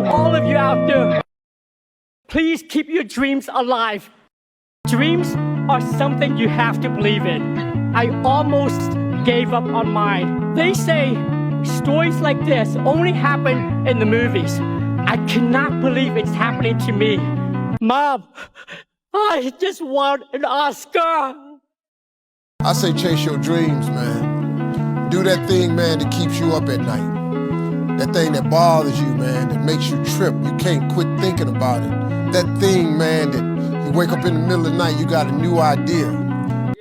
all of you out there, please keep your dreams alive. Dreams are something you have to believe in. I almost gave up on mine. They say stories like this only happen in the movies. I cannot believe it's happening to me. Mom, I just want an Oscar. I say chase your dreams, man. Do that thing, man, that keeps you up at night. That thing that bothers you, man, that makes you trip. You can't quit thinking about it. That thing, man, that you wake up in the middle of the night, you got a new idea.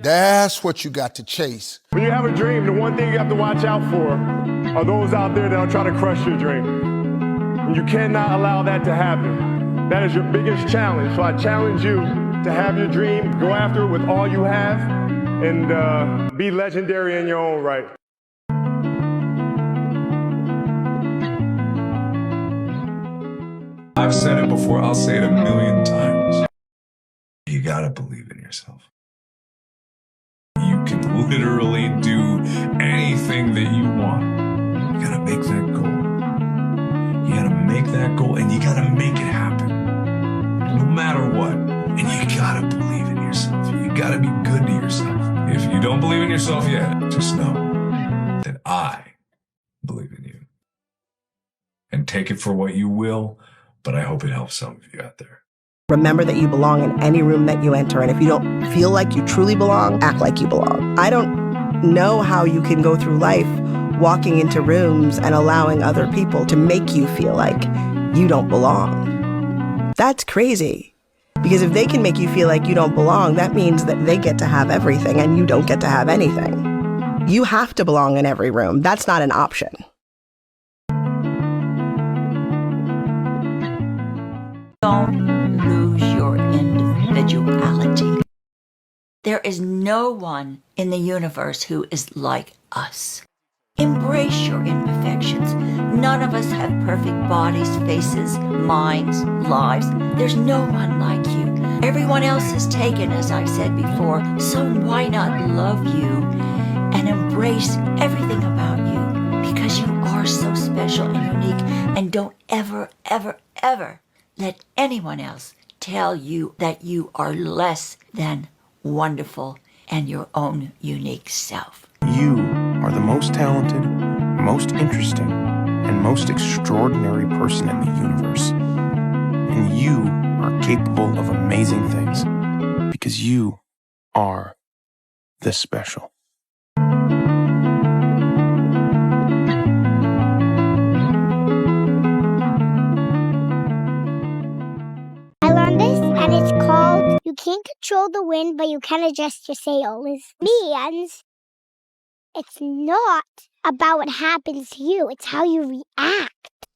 That's what you got to chase. When you have a dream, the one thing you have to watch out for are those out there that are trying to crush your dream. And you cannot allow that to happen. That is your biggest challenge. So I challenge you to have your dream, go after it with all you have, and be legendary in your own right. I've said it before, I'll say it 1,000,000 times. You gotta believe in yourself. You can literally do anything that you want. You gotta make that goal. You gotta make that goal, and you gotta make it happen. No matter what. And you gotta believe in yourself. You gotta be good to yourself. If you don't believe in yourself yet, just know that I believe in you. And take it for what you will, but I hope it helps some of you out there. Remember that you belong in any room that you enter, and if you don't feel like you truly belong, act like you belong. I don't know how you can go through life walking into rooms and allowing other people to make you feel like you don't belong. That's crazy. Because if they can make you feel like you don't belong, that means that they get to have everything and you don't get to have anything. You have to belong in every room. That's not an option. Don't lose your individuality. There is no one in the universe who is like us. Embrace your imperfections. None of us have perfect bodies, faces, minds, lives. There's no one like you. Everyone else is taken, as I've said before, so why not love you and embrace everything about you? Because you are so special and unique, and don't ever, ever, ever let anyone else tell you that you are less than wonderful and your own unique self. You are the most talented, most interesting, and most extraordinary person in the universe. And you are capable of amazing things because you are the special. I learned this, and it's called You Can't Control the Wind, but You Can Adjust Your Sails. Means it's not about what happens to you, it's how you react.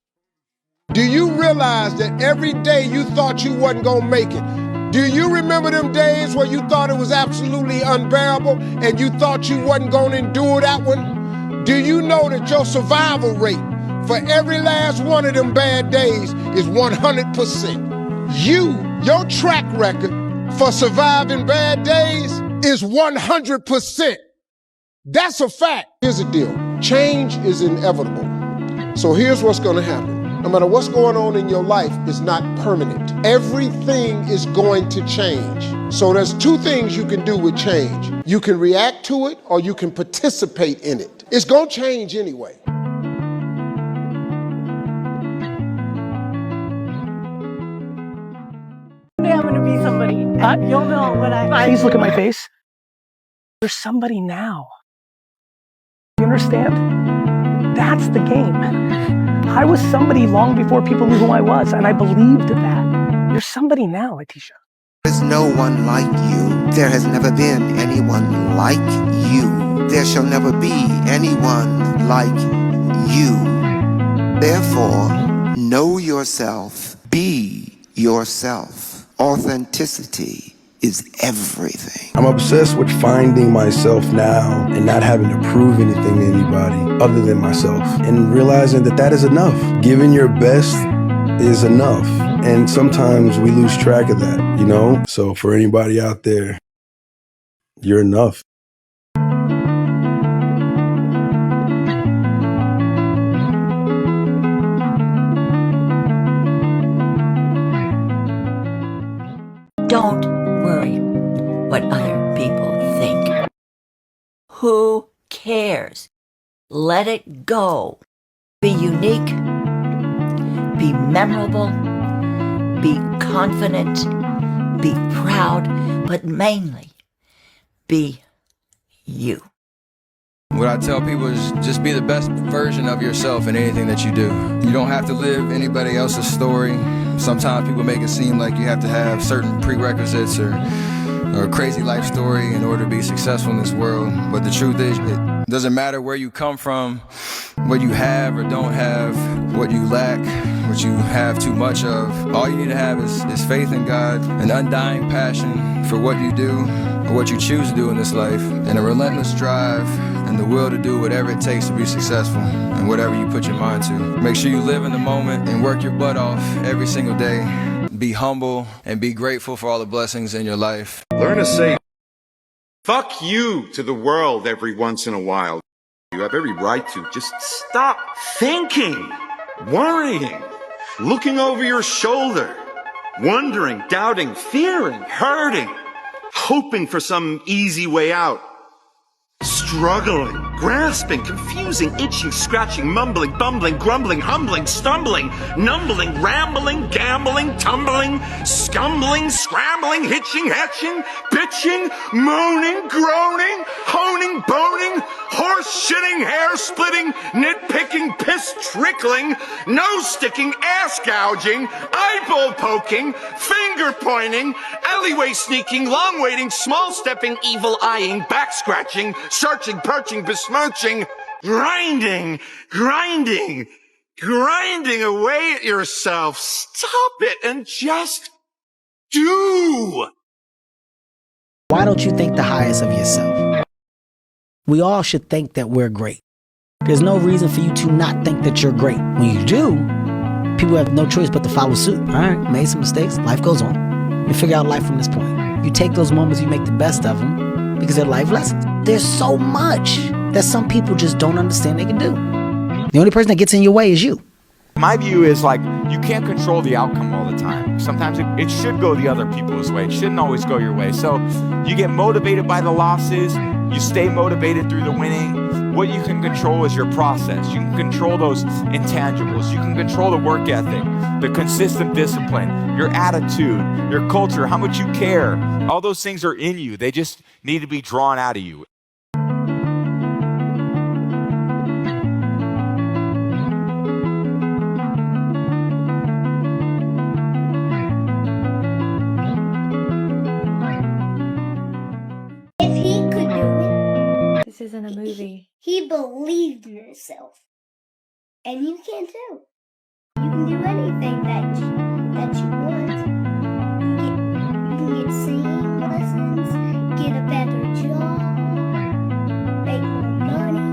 Do you realize that every day you thought you wasn't gonna make it? Do you remember them days where you thought it was absolutely unbearable and you thought you wasn't gonna endure that one? Do you know that your survival rate for every last one of them bad days is 100%? Your track record for surviving bad days is 100%. That's a fact. Here's the deal. Change is inevitable. So here's what's gonna happen. No matter what's going on in your life, it's not permanent. Everything is going to change. So there's two things you can do with change. You can react to it or you can participate in it. It's gonna change anyway. Someday I'm gonna be somebody. You'll know when I... Please look at my face. There's somebody now. You understand? That's the game. I was somebody long before people knew who I was, and I believed that. You're somebody now, Letitia. There's no one like you. There has never been anyone like you. There shall never be anyone like you. Therefore, know yourself. Be yourself. Authenticity is everything. I'm obsessed with finding myself now and not having to prove anything to anybody other than myself, and realizing that that is enough. Giving your best is enough, and sometimes we lose track of that, you know? So for anybody out there, you're enough. Don't worry what other people think. Who cares? Let it go. Be unique. Be memorable. Be confident. Be proud. But mainly, be you. What I tell people is just be the best version of yourself in anything that you do. You don't have to live anybody else's story. Sometimes people make it seem like you have to have certain prerequisites or a crazy life story in order to be successful in this world. But the truth is, it doesn't matter where you come from, what you have or don't have, what you lack, what you have too much of. All you need to have is faith in God, an undying passion for what you do or what you choose to do in this life, and a relentless drive and the will to do whatever it takes to be successful and whatever you put your mind to. Make sure you live in the moment and work your butt off every single day. Be humble and be grateful for all the blessings in your life. Learn to say fuck you to the world every once in a while. You have every right to. Just stop thinking, worrying, looking over your shoulder, wondering, doubting, fearing, hurting, hoping for some easy way out. Struggling, grasping, confusing, itching, scratching, mumbling, bumbling, grumbling, humbling, stumbling, numbling, rambling, gambling, tumbling, scumbling, scrambling, hitching, hatching, bitching, moaning, groaning, honing, boning, horse shitting, hair splitting, nitpicking, piss trickling, nose sticking, ass gouging, eyeball poking, finger pointing, alleyway sneaking, long waiting, small stepping, evil eyeing, back scratching, searching, perching, besmirching, grinding away at yourself. Stop it and just do. Why don't you think the highest of yourself? We all should think that we're great. There's no reason for you to not think that you're great. When you do, people have no choice but to follow suit. All right, made some mistakes, life goes on. You figure out life from this point. You take those moments, you make the best of them because they're life lessons. There's so much that some people just don't understand they can do. The only person that gets in your way is you. My view is like, you can't control the outcome all the time. Sometimes it should go the other people's way. It shouldn't always go your way. So you get motivated by the losses. You stay motivated through the winning. What you can control is your process. You can control those intangibles. You can control the work ethic, the consistent discipline, your attitude, your culture, how much you care. All those things are in you. They just need to be drawn out of you. This isn't a movie. He believed in himself. And you can too. You can do anything that you want. You can get singing lessons, get a better job, make more money.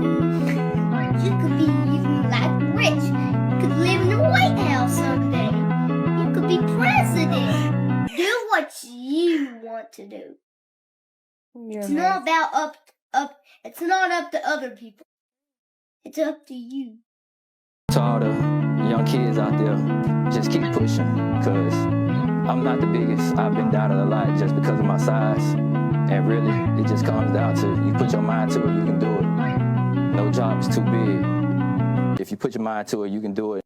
You could be even like rich. You could live in the White House someday. You could be president. Do what you want to do. It's not about it's not up to other people. It's up to you. To all the young kids out there, just keep pushing, because I'm not the biggest. I've been doubted a lot just because of my size. And really, it just comes down to you put your mind to it, you can do it. No job is too big. If you put your mind to it, you can do it.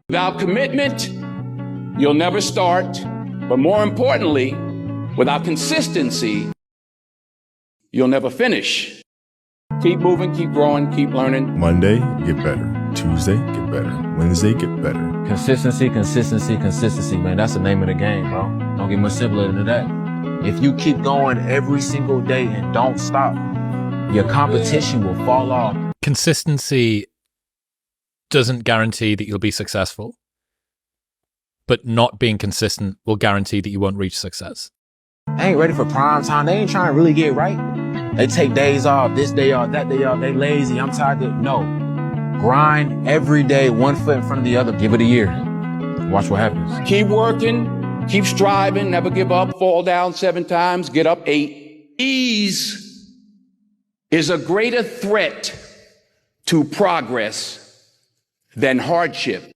Without commitment, you'll never start. But more importantly, without consistency, you'll never finish. Keep moving, keep growing, keep learning. Monday, get better. Tuesday, get better. Wednesday, get better. Consistency, man. That's the name of the game, bro. Don't get much simpler than that. If you keep going every single day and don't stop, your competition will fall off. Consistency doesn't guarantee that you'll be successful, but not being consistent will guarantee that you won't reach success. They ain't ready for prime time. They ain't trying to really get right. They take days off, this day off, that day off. They lazy. I'm tired of no. Grind every day, one foot in front of the other. Give it a year. Watch what happens. Keep working, keep striving, never give up, fall down 7 times, get up 8. Ease is a greater threat to progress than hardship.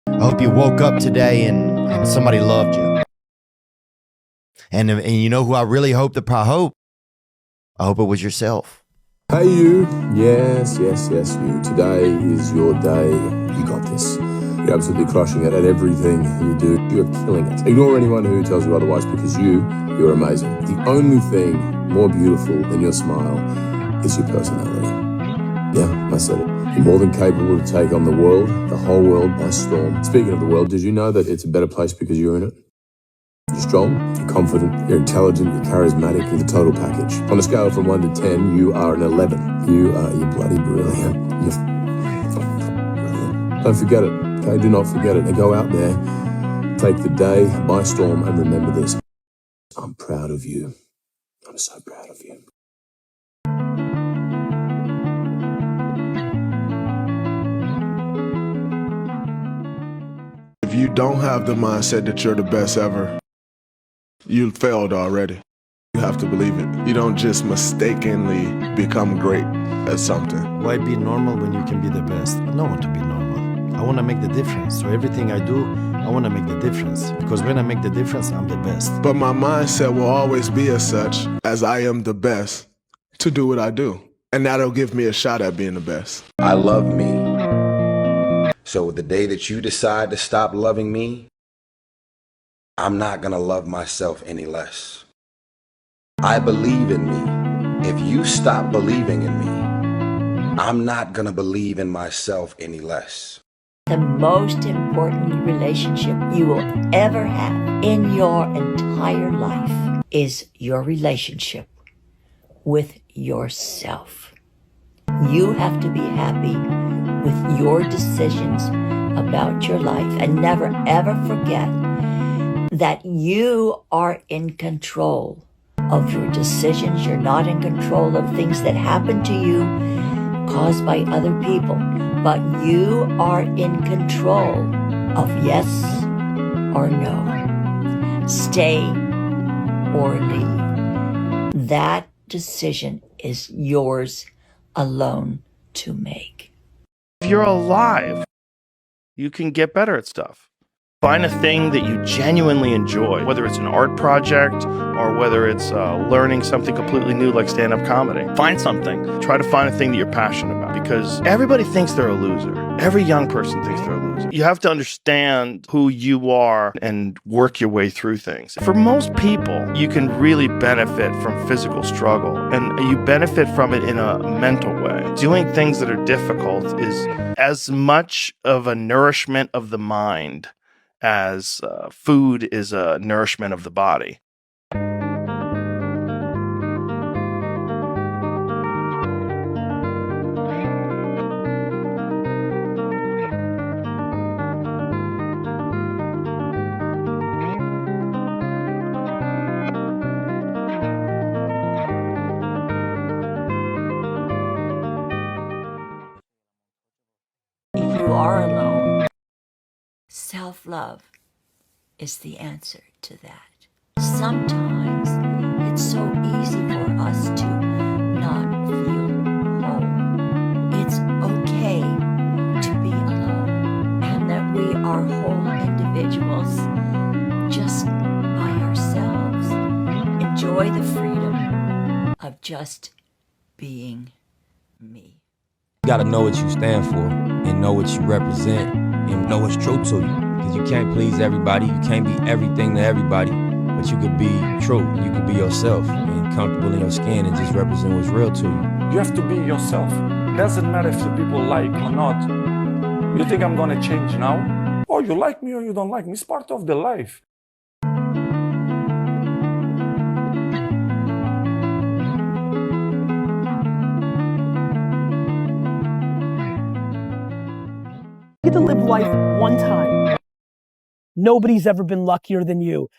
I hope you woke up today and somebody loved you. And you know who I really hope I hope it was yourself. Hey you, yes, you. Today is your day. You got this. You're absolutely crushing it at everything you do. You're killing it. Ignore anyone who tells you otherwise, because you're amazing. The only thing more beautiful than your smile is your personality. Yeah, I said it. You're more than capable to take on the world, the whole world by storm. Speaking of the world, did you know that it's a better place because you're in it? You're strong, you're confident, you're intelligent, you're charismatic, you're the total package. On a scale from 1 to 10, you are an 11. You're bloody brilliant. You're brilliant. Don't forget it, okay? Do not forget it. And go out there, take the day by storm, and remember this. I'm proud of you. I'm so proud of you. If you don't have the mindset that you're the best ever, you failed already. You have to believe it. You don't just mistakenly become great at something. Why be normal when you can be the best? I don't want to be normal. I want to make the difference. So everything I do, I want to make the difference. Because when I make the difference, I'm the best. But my mindset will always be as such, as I am the best to do what I do. And that'll give me a shot at being the best. I love me. So the day that you decide to stop loving me, I'm not gonna love myself any less. I believe in me. If you stop believing in me, I'm not gonna believe in myself any less. The most important relationship you will ever have in your entire life is your relationship with yourself. You have to be happy with your decisions about your life, and never ever forget that you are in control of your decisions. You're not in control of things that happen to you caused by other people, but you are in control of yes or no, stay or leave. That decision is yours alone to make. If you're alive, you can get better at stuff. Find a thing that you genuinely enjoy, whether it's an art project or whether it's learning something completely new like stand-up comedy. Find something. Try to find a thing that you're passionate about, because everybody thinks they're a loser. Every young person thinks they're a loser. You have to understand who you are and work your way through things. For most people, you can really benefit from physical struggle, and you benefit from it in a mental way. Doing things that are difficult is as much of a nourishment of the mind as food is a nourishment of the body. If you are alone, self-love is the answer to that. Sometimes it's so easy for us to not feel whole. It's okay to be alone, and that we are whole individuals just by ourselves. Enjoy the freedom of just being me. You gotta know what you stand for and know what you represent and know what's true to you. Because you can't please everybody, you can't be everything to everybody, but you could be true, you could be yourself and comfortable in your skin and just represent what's real to you. You have to be yourself. Doesn't matter if the people like or not. You think I'm gonna change now? Or you like me or you don't like me. It's part of the life. You get to live life one time. Nobody's ever been luckier than you.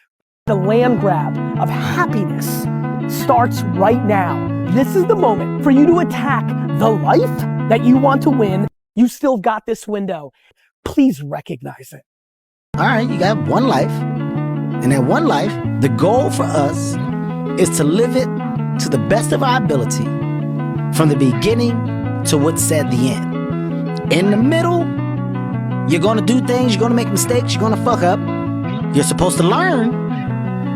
The land grab of happiness starts right now. This is the moment for you to attack the life that you want to win. You still got this window. Please recognize it. All right, you got one life. And that one life, the goal for us is to live it to the best of our ability from the beginning to what's said the end. In the middle, you're gonna do things, you're gonna make mistakes, you're gonna fuck up. You're supposed to learn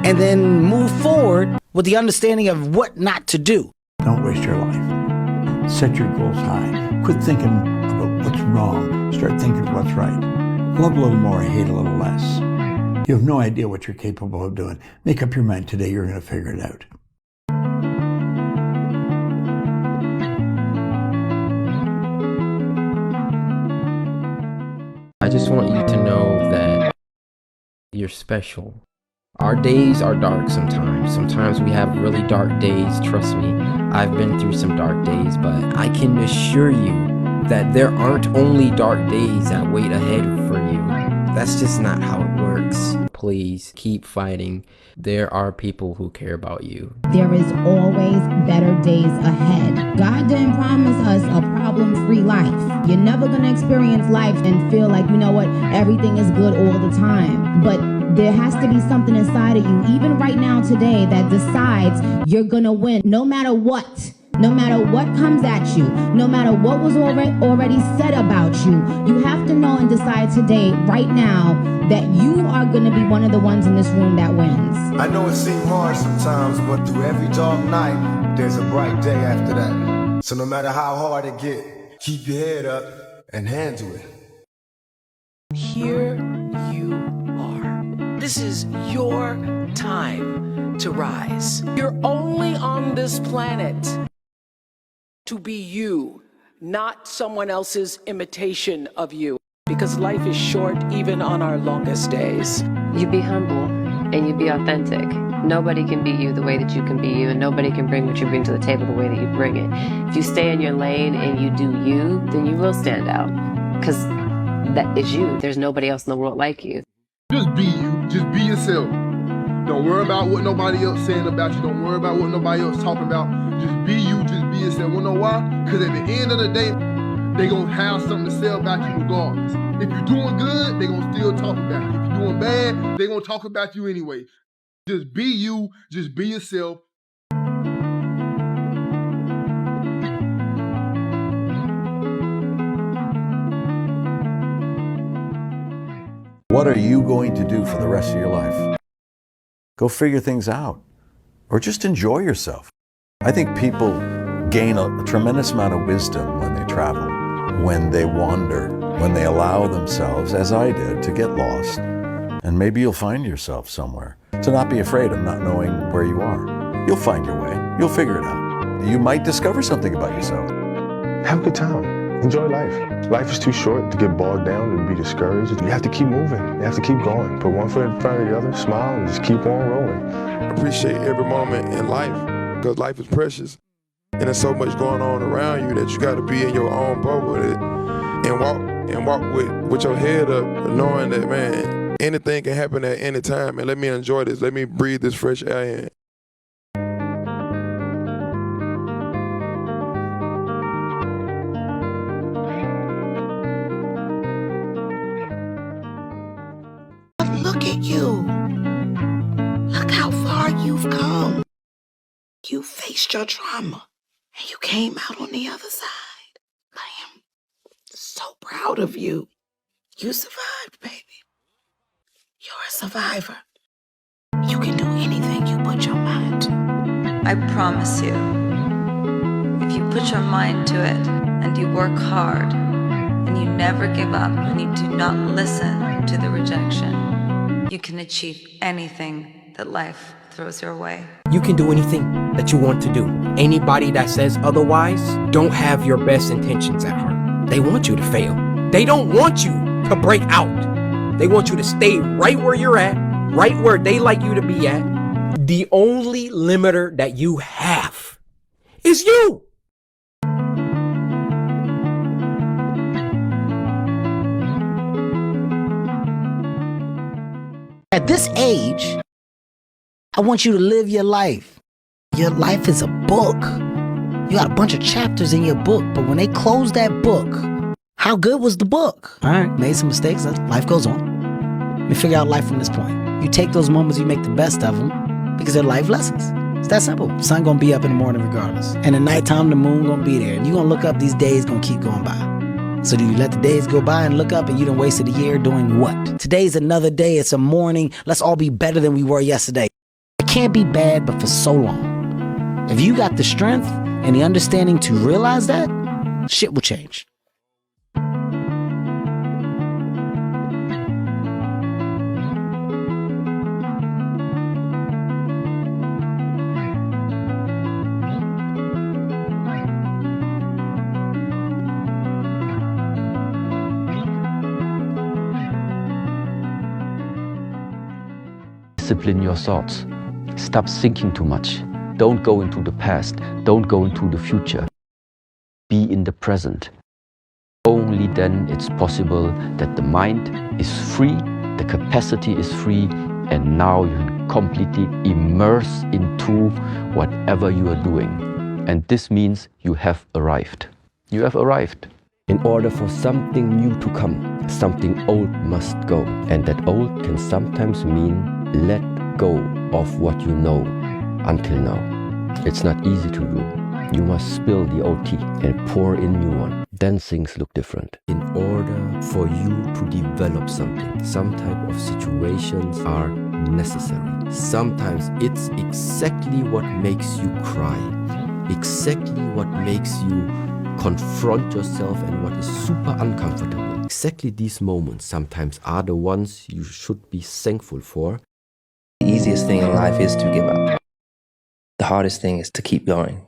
and then move forward with the understanding of what not to do. Don't waste your life. Set your goals high. Quit thinking about what's wrong. Start thinking of what's right. Love a little more, hate a little less. You have no idea what you're capable of doing. Make up your mind today, you're going to figure it out. I just want you to know that you're special. Our days are dark sometimes. Sometimes we have really dark days, trust me. I've been through some dark days, but I can assure you that there aren't only dark days that wait ahead for you. That's just not how it works. Please keep fighting. There are people who care about you. There is always better days ahead. God didn't promise us a problem-free life. You're never going to experience life and feel like, you know what, everything is good all the time. But there has to be something inside of you, even right now today, that decides you're going to win no matter what. No matter what comes at you, no matter what was already said about you, you have to know and decide today, right now, that you are going to be one of the ones in this room that wins. I know it seems hard sometimes, but through every dark night, there's a bright day after that. So no matter how hard it get, keep your head up and handle it. Here you are. This is your time to rise. You're only on this planet to be you, not someone else's imitation of you. Because life is short even on our longest days. You be humble and you be authentic. Nobody can be you the way that you can be you, and nobody can bring what you bring to the table the way that you bring it. If you stay in your lane and you do you, then you will stand out. Because that is you. There's nobody else in the world like you. Just be you. Just be yourself. Don't worry about what nobody else saying about you. Don't worry about what nobody else talking about. Just be you. Just be yourself. You know why? Because at the end of the day, they gonna have something to say about you regardless. If you're doing good, they gonna still talk about you. If you're doing bad, they gonna talk about you anyway. Just be you. Just be yourself. What are you going to do for the rest of your life? Go figure things out, or just enjoy yourself. I think people gain a tremendous amount of wisdom when they travel, when they wander, when they allow themselves, as I did, to get lost. And maybe you'll find yourself somewhere. So not be afraid of not knowing where you are. You'll find your way. You'll figure it out. You might discover something about yourself. Have a good time. Enjoy life. Life is too short to get bogged down and be discouraged. You have to keep moving. You have to keep going. Put one foot in front of the other, smile, and just keep on rolling. Appreciate every moment in life, because life is precious. And there's so much going on around you that you got to be in your own bubble with it and walk with your head up, knowing that, man, anything can happen at any time. And let me enjoy this. Let me breathe this fresh air in. Look at you. Look how far you've come. You faced your trauma and you came out on the other side. I am so proud of you. You survived, baby. You're a survivor. You can do anything you put your mind to. I promise you, if you put your mind to it and you work hard and you never give up and you do not listen to the rejection, you can achieve anything that life throws your way. You can do anything that you want to do. Anybody that says otherwise don't have your best intentions at heart. They want you to fail. They don't want you to break out. They want you to stay right where you're at, right where they like you to be at. The only limiter that you have is you. At this age, I want you to live your life. Your life is a book. You got a bunch of chapters in your book, but when they close that book, how good was the book? All right, made some mistakes. Life goes on. Let me figure out life from this point. You take those moments, you make the best of them because they're life lessons. It's that simple. The sun gonna be up in the morning regardless. And at nighttime, the moon gonna be there. And you gonna look up, these days gonna keep going by. So do you let the days go by and look up and you done wasted a year doing what? Today's another day. It's a morning. Let's all be better than we were yesterday. It can't be bad, but for so long. If you got the strength and the understanding to realize that, shit will change. Discipline your thoughts. Stop thinking too much. Don't go into the past. Don't go into the future. Be in the present. Only then it's possible that the mind is free, the capacity is free, and now you can completely immerse into whatever you are doing. And this means you have arrived. You have arrived. In order for something new to come, something old must go. And that old can sometimes mean let go of what you know until now. It's not easy to do. You must spill the old tea and pour in new one. Then things look different. In order for you to develop something, some type of situations are necessary. Sometimes it's exactly what makes you cry, exactly what makes you confront yourself and what is super uncomfortable. Exactly these moments sometimes are the ones you should be thankful for. The easiest thing in life is to give up. The hardest thing is to keep going.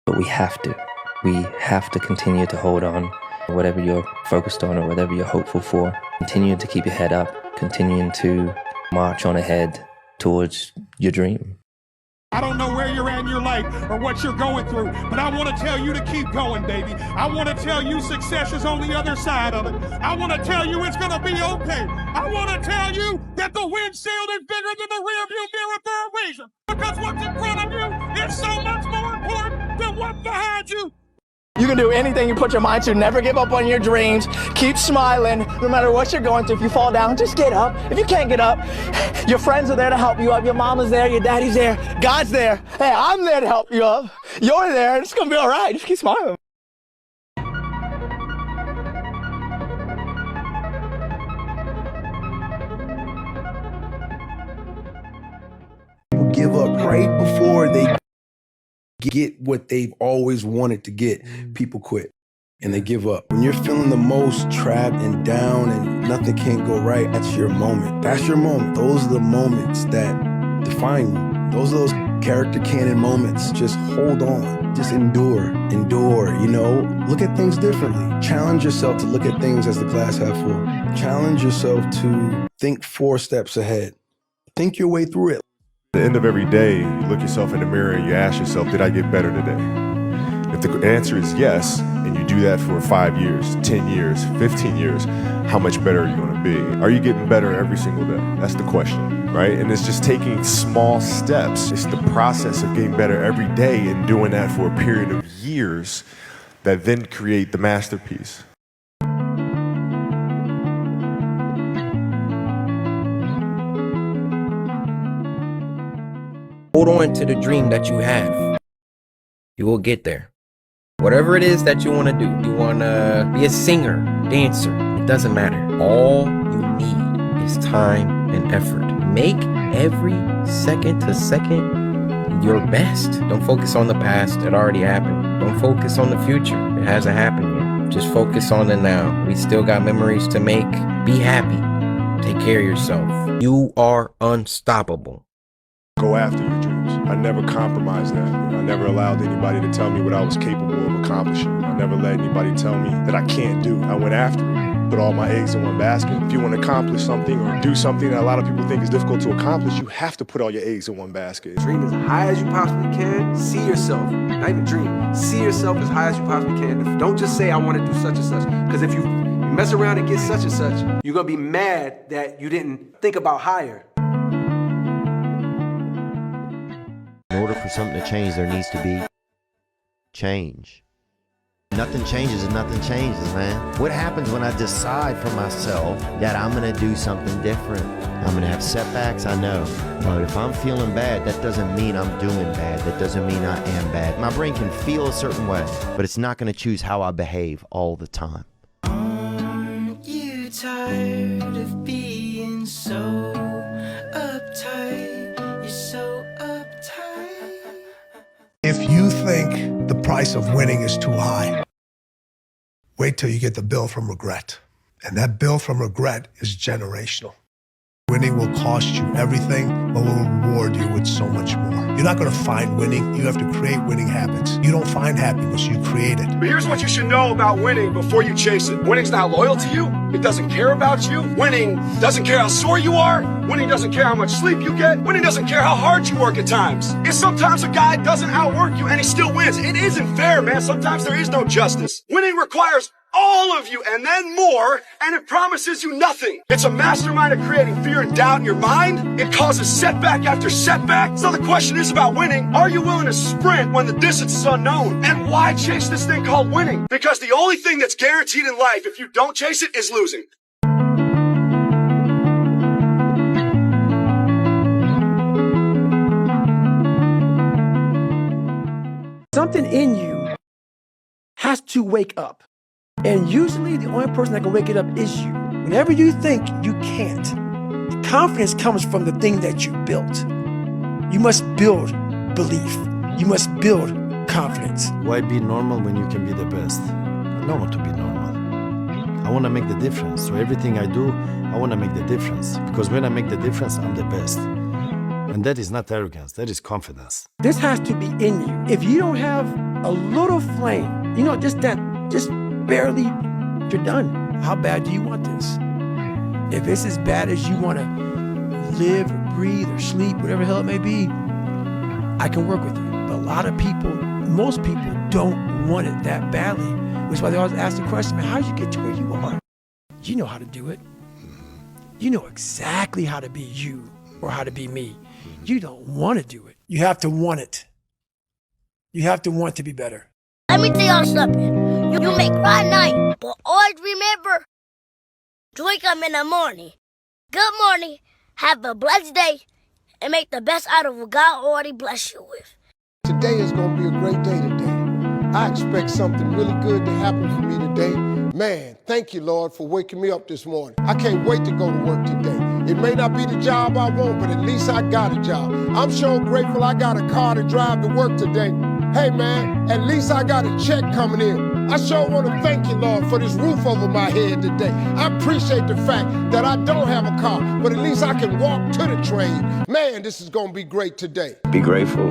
But we have to. We have to continue to hold on. Whatever you're focused on or whatever you're hopeful for, continue to keep your head up, continuing to march on ahead towards your dream. I don't know where you're at in your life or what you're going through, but I want to tell you to keep going, baby. I want to tell you success is on the other side of it. I want to tell you it's going to be okay. I want to tell you that the windshield is bigger than the rearview mirror for a reason. Because what's in front of you is so much more important than what's behind you. You can do anything you put your mind to. Never give up on your dreams. Keep smiling no matter what you're going through. If you fall down, just get up. If you can't get up, your friends are there to help you up. Your mama's there, your daddy's there, God's there. Hey, I'm there to help you up. You're there. It's going to be all right. Just keep smiling. People give up right before they get what they've always wanted to get. People quit and they give up. When you're feeling the most trapped and down and nothing can go right, that's your moment. That's your moment. Those are the moments that define you. Those are those character canon moments. Just hold on. Just endure, you know? Look at things differently. Challenge yourself to look at things as the glass half full. Challenge yourself to think 4 steps ahead. Think your way through it. At the end of every day, you look yourself in the mirror and you ask yourself, did I get better today? If the answer is yes, and you do that for 5 years, 10 years, 15 years, how much better are you going to be? Are you getting better every single day? That's the question, right? And it's just taking small steps. It's the process of getting better every day and doing that for a period of years that then create the masterpiece. Hold on to the dream that you have. You will get there. Whatever it is that you want to do. You want to be a singer, dancer. It doesn't matter. All you need is time and effort. Make every second to second your best. Don't focus on the past. It already happened. Don't focus on the future. It hasn't happened yet. Just focus on the now. We still got memories to make. Be happy. Take care of yourself. You are unstoppable. Go after your dreams. I never compromised that. I never allowed anybody to tell me what I was capable of accomplishing. I never let anybody tell me that I can't do. I went after it. Put all my eggs in one basket. If you want to accomplish something or do something that a lot of people think is difficult to accomplish, you have to put all your eggs in one basket. Dream as high as you possibly can. See yourself. Not even dream. See yourself as high as you possibly can. Don't just say, I want to do such and such. Because if you mess around and get such and such, you're going to be mad that you didn't think about higher. In order for something to change, there needs to be change. Nothing changes and nothing changes, man. What happens when I decide for myself that I'm gonna do something different? I'm gonna have setbacks, I know. But if I'm feeling bad, that doesn't mean I'm doing bad. That doesn't mean I am bad. My brain can feel a certain way, but it's not gonna choose how I behave all the time. Aren't you tired of being so uptight? You're so uptight. If you think the price of winning is too high, wait till you get the bill from regret. And that bill from regret is generational. Winning will cost you everything, but will reward you with so much more. You're not going to find winning. You have to create winning habits. You don't find happiness, you create it. But here's what you should know about winning before you chase it. Winning's not loyal to you. It doesn't care about you. Winning doesn't care how sore you are. Winning doesn't care how much sleep you get. Winning doesn't care how hard you work at times. And sometimes a guy doesn't outwork you and he still wins. It isn't fair, man. Sometimes there is no justice. Winning requires all of you and then more, and it promises you nothing. It's a mastermind of creating fear and doubt in your mind. It causes setback after setback. So the question is about winning. Are you willing to sprint when the distance is unknown? And why chase this thing called winning? Because the only thing that's guaranteed in life, if you don't chase it, is losing. Something in you has to wake up. And usually the only person that can wake it up is you. Whenever you think you can't, confidence comes from the thing that you built. You must build belief. You must build confidence. Why be normal when you can be the best? I don't want to be normal. I want to make the difference. So everything I do, I want to make the difference. Because when I make the difference, I'm the best. And that is not arrogance, that is confidence. This has to be in you. If you don't have a little flame, just barely, you're done. How bad do you want this? If it's as bad as you want to live or breathe or sleep, whatever the hell it may be, I can work with you. But a lot of people, most people don't want it that badly, which is why they always ask the question, man, how'd you get to where you are? You know how to do it. You know exactly how to be you or how to be me. You don't want to do it. You have to want it. You have to want to be better. Let me tell y'all something. You may cry at night, but always remember to wake up in the morning. Good morning, have a blessed day, and make the best out of what God already blessed you with. Today is going to be a great day today. I expect something really good to happen for me today. Man, thank you, Lord, for waking me up this morning. I can't wait to go to work today. It may not be the job I want, but at least I got a job. I'm sure grateful I got a car to drive to work today. Hey, man, at least I got a check coming in. I sure want to thank you, Lord, for this roof over my head today. I appreciate the fact that I don't have a car, but at least I can walk to the train. Man, this is going to be great today. Be grateful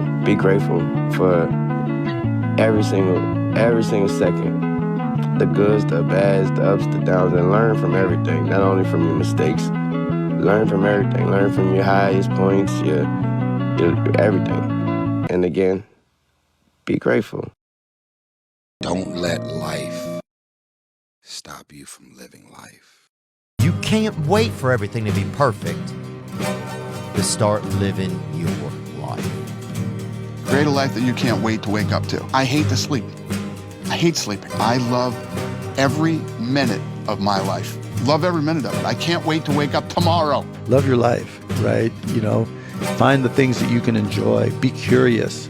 for every single second. The goods, the bads, the ups, the downs, and learn from everything, not only from your mistakes. Learn from everything. Learn from your highest points, your everything. And again, be grateful. Don't let life stop you from living life. You can't wait for everything to be perfect to start living your life. Create a life that you can't wait to wake up to. I hate to sleep. I hate sleeping. I love every minute of my life. Love every minute of it. I can't wait to wake up tomorrow. Love your life, right? Find the things that you can enjoy. Be curious.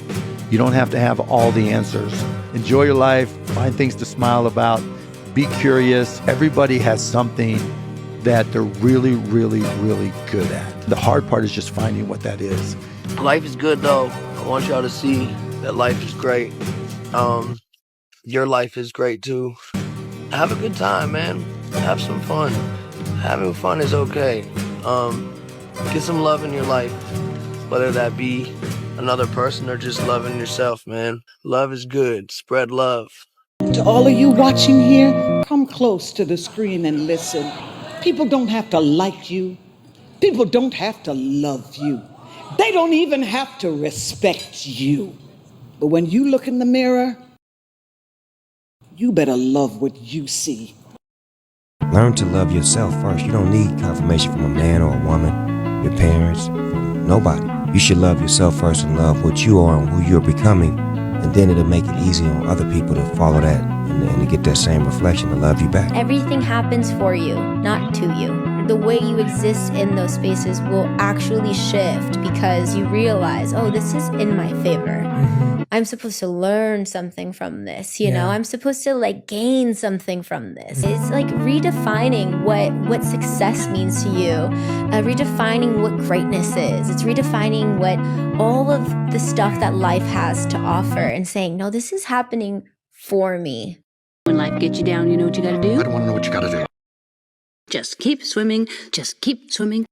You don't have to have all the answers. Enjoy your life. Find things to smile about. Be curious. Everybody has something that they're really, really, really good at. The hard part is just finding what that is. Life is good, though. I want y'all to see that life is great. Your life is great, too. Have a good time, man. Have some fun. Having fun is okay. Get some love in your life, whether that be another person or just loving yourself, man. Love is good. Spread love. To all of you watching here, come close to the screen and listen. People don't have to like you. People don't have to love you. They don't even have to respect you. But when you look in the mirror, you better love what you see. Learn to love yourself first. You don't need confirmation from a man or a woman, your parents, from nobody. You should love yourself first and love what you are and who you're becoming, and then it'll make it easy on other people to follow that and and to get that same reflection to love you back. Everything happens for you, not to you. The way you exist in those spaces will actually shift because you realize, oh, this is in my favor. I'm supposed to learn something from this, you know? I'm supposed to like gain something from this. It's like redefining what success means to you, redefining what greatness is. It's redefining what all of the stuff that life has to offer and saying, no, this is happening for me. When life gets you down, you know what you gotta do? I don't want to know what you got to do. Just keep swimming, just keep swimming.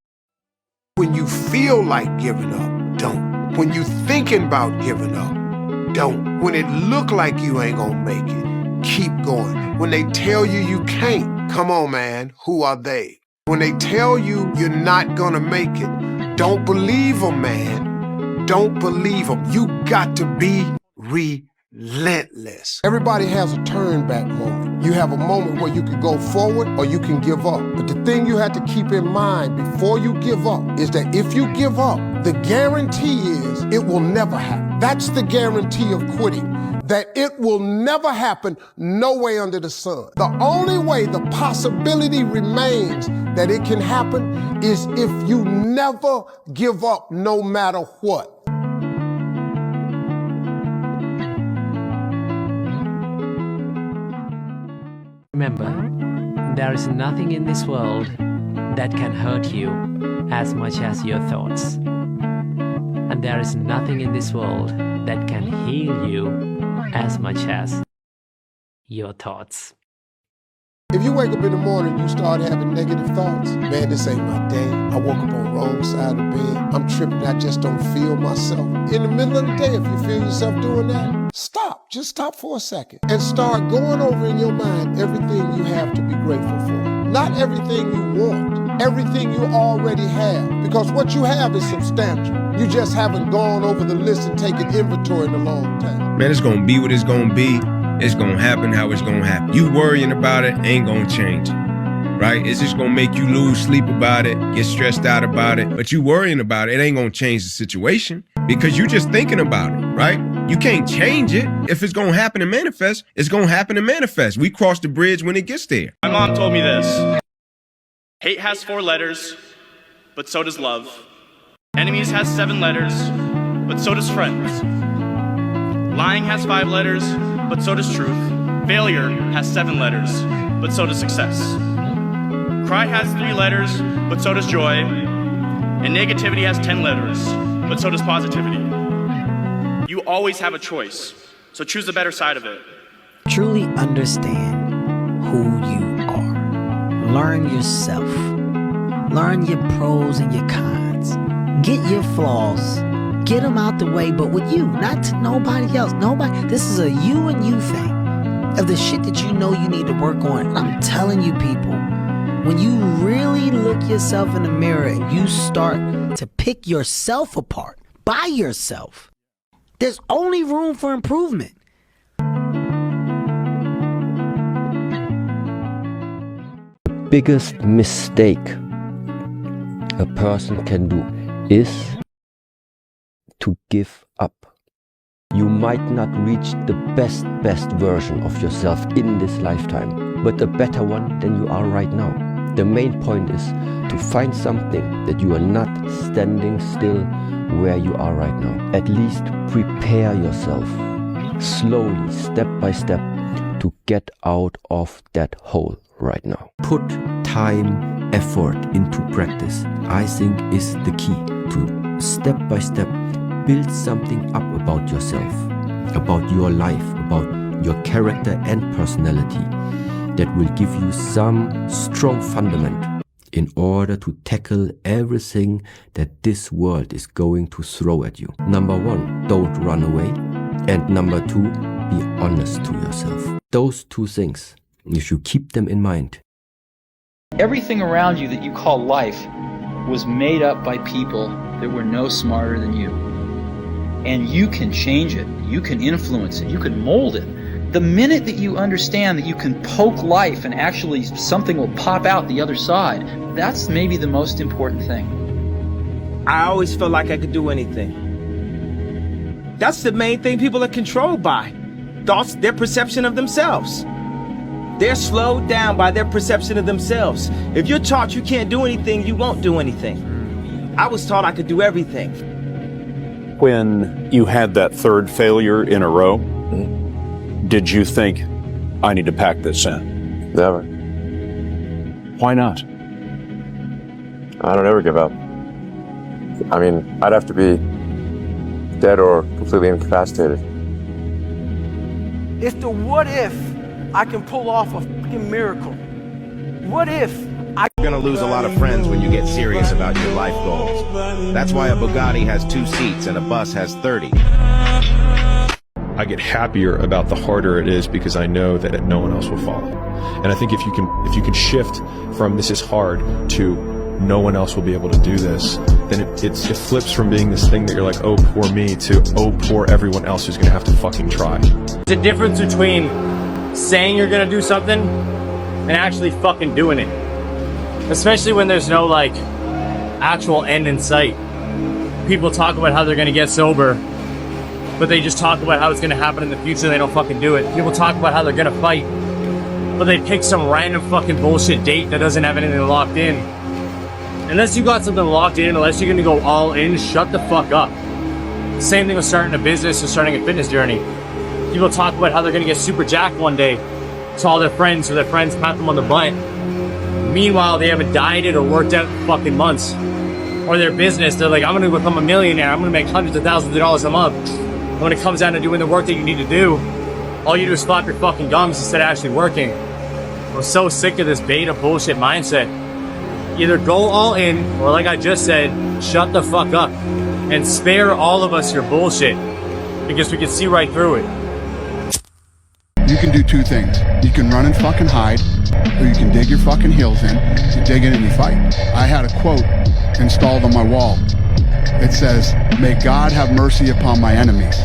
When you feel like giving up, don't. When you thinking about giving up, don't. When it look like you ain't gonna make it, keep going. When they tell you you can't, come on, man, who are they? When they tell you you're not gonna make it, don't believe them, man. Don't believe them. You got to be relentless. Everybody has a turn back moment. You have a moment where you can go forward or you can give up. But the thing you have to keep in mind before you give up is that if you give up, the guarantee is it will never happen. That's the guarantee of quitting. That it will never happen, no way under the sun. The only way the possibility remains that it can happen is if you never give up no matter what. Remember, there is nothing in this world that can hurt you as much as your thoughts. And there is nothing in this world that can heal you as much as your thoughts. If you wake up in the morning, you start having negative thoughts. Man, this ain't my day. I woke up on the wrong side of the bed. I'm tripping, I just don't feel myself. In the middle of the day, if you feel yourself doing that, stop. Just stop for a second and start going over in your mind everything you have to be grateful for. Not everything you want, everything you already have. Because what you have is substantial. You just haven't gone over the list and taken inventory in a long time. Man, it's gonna be what it's gonna be. It's gonna happen how it's gonna happen. You worrying about it ain't gonna change it, right? It's just gonna make you lose sleep about it, get stressed out about it. But you worrying about it ain't gonna change the situation because you just thinking about it, right? You can't change it. If it's gonna happen and manifest, it's gonna happen and manifest. We cross the bridge when it gets there. My mom told me this. Hate has 4 letters, but so does love. Enemies has 7 letters, but so does friends. Lying has 5 letters, but so does truth. Failure has 7 letters, but so does success. Cry has 3 letters, but so does joy. And negativity has 10 letters, but so does positivity. You always have a choice, so choose the better side of it. Truly understand who you are. Learn yourself. Learn your pros and your cons. Get your flaws. Get them out the way, but with you, not to nobody else. Nobody. This is a you and you thing. Of the shit that you know you need to work on. And I'm telling you, people, when you really look yourself in the mirror and you start to pick yourself apart by yourself, there's only room for improvement. The biggest mistake a person can do is to give up. You might not reach the best version of yourself in this lifetime, but a better one than you are right now. The main point is to find something that you are not standing still where you are right now. At least prepare yourself slowly, step by step, to get out of that hole right now. Put time, effort into practice, I think is the key to step by step build something up about yourself, about your life, about your character and personality that will give you some strong fundament in order to tackle everything that this world is going to throw at you. Number 1, don't run away. And number 2, be honest to yourself. Those 2 things, if you keep them in mind. Everything around you that you call life was made up by people that were no smarter than you. And you can change it, you can influence it, you can mold it. The minute that you understand that you can poke life and actually something will pop out the other side, that's maybe the most important thing. I always felt like I could do anything. That's the main thing people are controlled by. Thoughts, their perception of themselves. They're slowed down by their perception of themselves. If you're taught you can't do anything, you won't do anything. I was taught I could do everything. When you had that third failure in a row, did you think, I need to pack this in? Never. Why not? I don't ever give up. I mean, I'd have to be dead or completely incapacitated. It's the what if I can pull off a fucking miracle. What if You're gonna lose a lot of friends when you get serious about your life goals. That's why a Bugatti has 2 seats and a bus has 30. I get happier about the harder it is because I know that no one else will follow. And I think if you can shift from this is hard to no one else will be able to do this, then it flips from being this thing that you're like, oh, poor me, to oh, poor everyone else who's gonna have to fucking try. There's a difference between saying you're gonna do something and actually fucking doing it. Especially when there's no, like, actual end in sight. People talk about how they're gonna get sober, but they just talk about how it's gonna happen in the future and they don't fucking do it. People talk about how they're gonna fight, but they pick some random fucking bullshit date that doesn't have anything locked in. Unless you got something locked in, unless you're gonna go all in, shut the fuck up. Same thing with starting a business or starting a fitness journey. People talk about how they're gonna get super jacked one day to all their friends, so their friends pat them on the butt. Meanwhile, they haven't dieted or worked out in fucking months. Or their business, they're like, I'm gonna become a millionaire, I'm gonna make hundreds of thousands of dollars a month. And when it comes down to doing the work that you need to do, all you do is flap your fucking gums instead of actually working. We're so sick of this beta bullshit mindset. Either go all in, or like I just said, shut the fuck up. And spare all of us your bullshit. Because we can see right through it. You can do 2 things. You can run and fucking hide, or you can dig your fucking heels in, you dig in and you fight. I had a quote installed on my wall. It says, may God have mercy upon my enemies,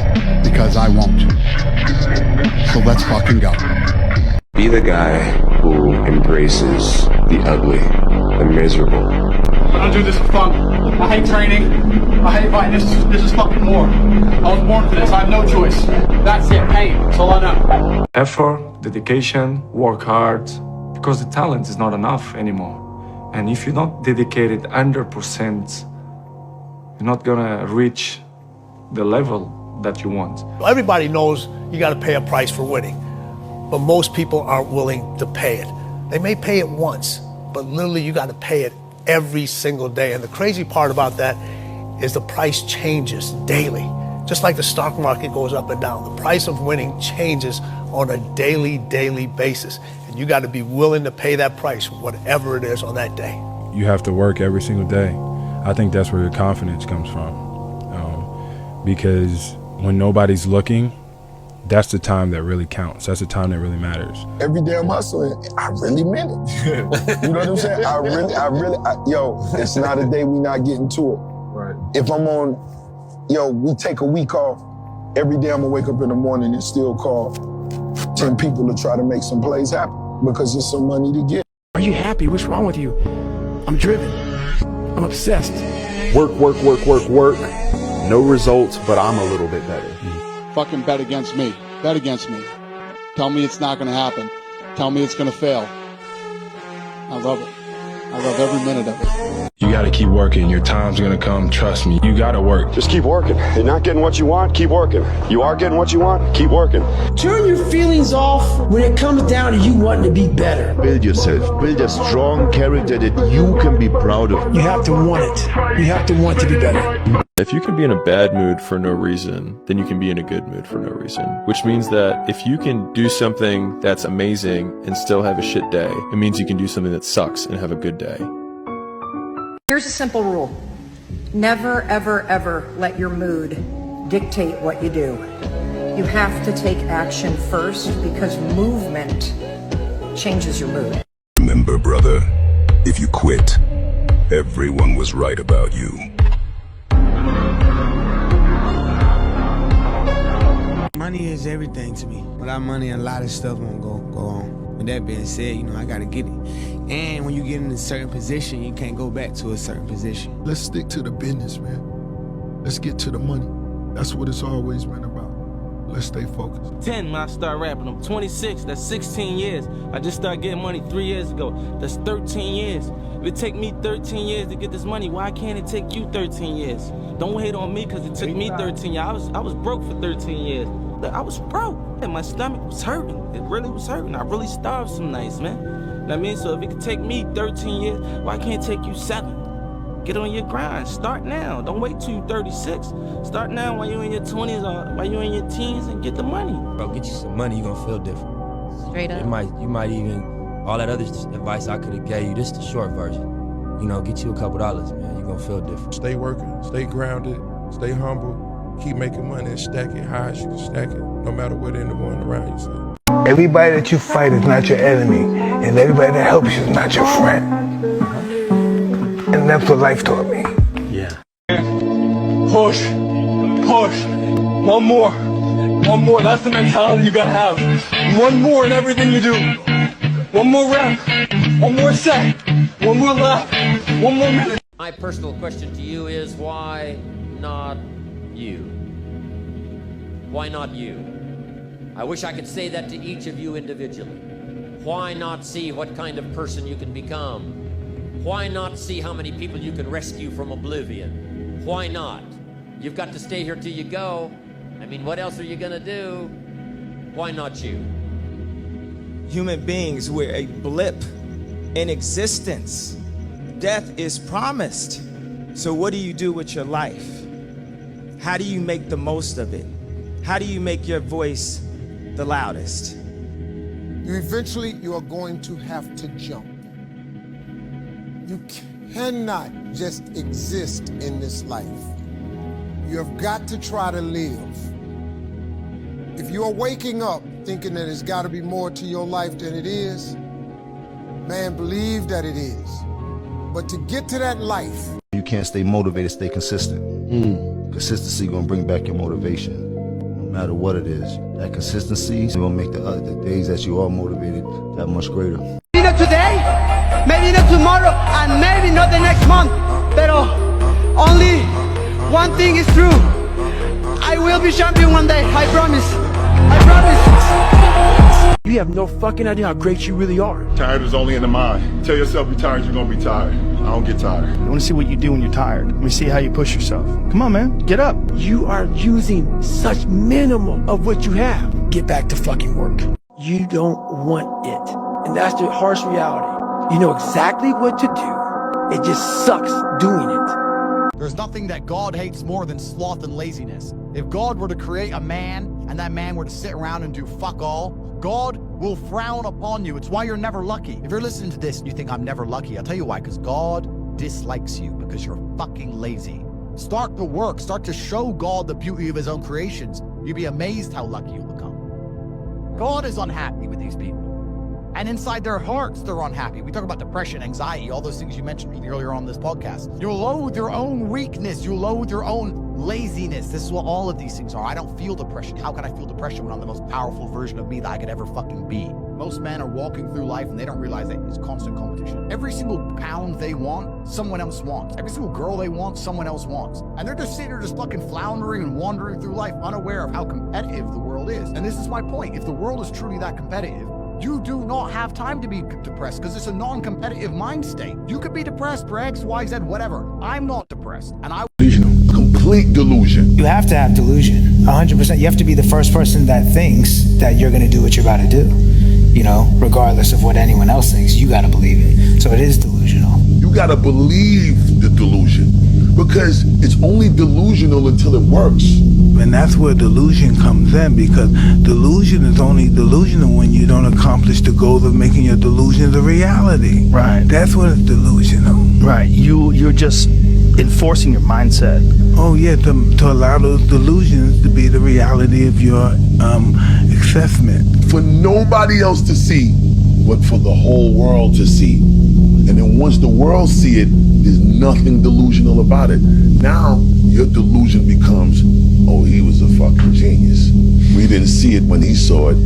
because I won't. So let's fucking go. Be the guy who embraces the ugly, the miserable. I don't do this for fun. I hate training. I hate fighting. This is fucking war. I was born for this. I have no choice. That's it. Pain. That's all I know. Effort, dedication, work hard, because the talent is not enough anymore. And if you're not dedicated 100%, you're not gonna reach the level that you want. Everybody knows you gotta pay a price for winning, but most people aren't willing to pay it. They may pay it once, but literally you gotta pay it every single day. And the crazy part about that is the price changes daily. Just like the stock market goes up and down, the price of winning changes on a daily basis. And you gotta be willing to pay that price, whatever it is on that day. You have to work every single day. I think that's where your confidence comes from. Because when nobody's looking, that's the time that really counts. That's the time that really matters. Every day I'm hustling, I really meant it. You know what I'm saying? Yo, it's not a day we not getting to it. Right. If I'm on, we take a week off, every day I'm gonna wake up in the morning and still call 10 people to try to make some plays happen because there's some money to get. Are you happy? What's wrong with you? I'm driven. I'm obsessed. Work. No results, but I'm a little bit better. Fucking bet against me. Bet against me. Tell me it's not gonna happen. Tell me it's gonna fail. I love it. I love every minute of it. You gotta keep working. Your time's gonna come. Trust me. You gotta work. Just keep working. You're not getting what you want, keep working. You are getting what you want, keep working. Turn your feelings off when it comes down to you wanting to be better. Build yourself. Build a strong character that you can be proud of. You have to want it. You have to want to be better. If you can be in a bad mood for no reason, then you can be in a good mood for no reason. Which means that if you can do something that's amazing and still have a shit day, it means you can do something that sucks and have a good day. Here's a simple rule. Never, ever, ever let your mood dictate what you do. You have to take action first because movement changes your mood. Remember, brother, if you quit, everyone was right about you. Money is everything to me. Without money, a lot of stuff won't go on. With that being said, I gotta get it. And when you get in a certain position, you can't go back to a certain position. Let's stick to the business, man. Let's get to the money. That's what it's always been about. Let's stay focused. 10 when I start rapping. I'm 26, that's 16 years. I just started getting money 3 years ago. That's 13 years. If it take me 13 years to get this money, why can't it take you 13 years? Don't hate on me because it took me 13 years. I was broke for 13 years. I was broke. And my stomach was hurting. It really was hurting. I really starved some nights, man. You know what I mean? So if it could take me 13 years, why can't it take you 7? Get on your grind. Start now. Don't wait till you're 36. Start now while you're in your 20s or while you're in your teens and get the money. Bro, get you some money, you're gonna feel different. Straight up. You might even, all that other advice I could have gave you, this is the short version. You know, get you a couple dollars, man. You're gonna feel different. Stay working, stay grounded, stay humble, keep making money and stack it high as you can stack it, no matter what anyone around you say. Everybody that you fight is not your enemy, and everybody that helps you is not your friend. And that's what life taught me. Yeah. Push. One more. That's the mentality you gotta have. One more in everything you do. One more rep. One more set. One more lap. One more minute. My personal question to you is, why not you? Why not you? I wish I could say that to each of you individually. Why not see what kind of person you can become? Why not see how many people you can rescue from oblivion? Why not? You've got to stay here till you go. I mean, what else are you gonna do? Why not you? Human beings, we're a blip in existence. Death is promised. So what do you do with your life? How do you make the most of it? How do you make your voice the loudest? Eventually, you are going to have to jump. You cannot just exist in this life. You have got to try to live. If you are waking up thinking that there's got to be more to your life than it is, man, believe that it is. But to get to that life, you can't stay motivated, stay consistent. Consistency gonna bring back your motivation, no matter what it is. That consistency is gonna make the days that you are motivated that much greater. Maybe not today, maybe not tomorrow, and maybe not the next month, pero only one thing is true. I will be champion one day, I promise. I promise. You have no fucking idea how great you really are. Tired is only in the mind. Tell yourself you're tired, you're gonna be tired. I don't get tired. I want to see what you do when you're tired. Let me see how you push yourself. Come on, man, get up. You are using such minimal of what you have. Get back to fucking work. You don't want it. And that's the harsh reality. You know exactly what to do. It just sucks doing it. There's nothing that God hates more than sloth and laziness. If God were to create a man and that man were to sit around and do fuck all, God will frown upon you. It's why you're never lucky. If you're listening to this and you think I'm never lucky, I'll tell you why, because God dislikes you because you're fucking lazy. Start to work, start to show God the beauty of his own creations. You'd be amazed how lucky you'll become. God is unhappy with these people. And inside their hearts, they're unhappy. We talk about depression, anxiety, all those things you mentioned earlier on this podcast. You loathe your own weakness. You loathe your own laziness. This is what all of these things are. I don't feel depression. How can I feel depression when I'm the most powerful version of me that I could ever fucking be? Most men are walking through life and they don't realize that it's constant competition. Every single pound they want, someone else wants. Every single girl they want, someone else wants. And they're just sitting there just fucking floundering and wandering through life unaware of how competitive the world is. And this is my point. If the world is truly that competitive, you do not have time to be depressed because it's a non-competitive mind state. You could be depressed for X, Y, Z, whatever. I'm not depressed. And I... Complete delusion. You have to have delusion, 100%. You have to be the first person that thinks that you're going to do what you're about to do. You know, regardless of what anyone else thinks, you got to believe it. So it is delusional. You got to believe the delusion because it's only delusional until it works. And that's where delusion comes in, because delusion is only delusional when you don't accomplish the goal of making your delusion the reality. Right. That's when it's delusional. Right. You're just enforcing your mindset. Oh yeah, to allow those delusions to be the reality of your assessment. For nobody else to see, but for the whole world to see. And then once the world see it, there's nothing delusional about it. Now, your delusion becomes, oh, he was a fucking genius. We didn't see it when he saw it.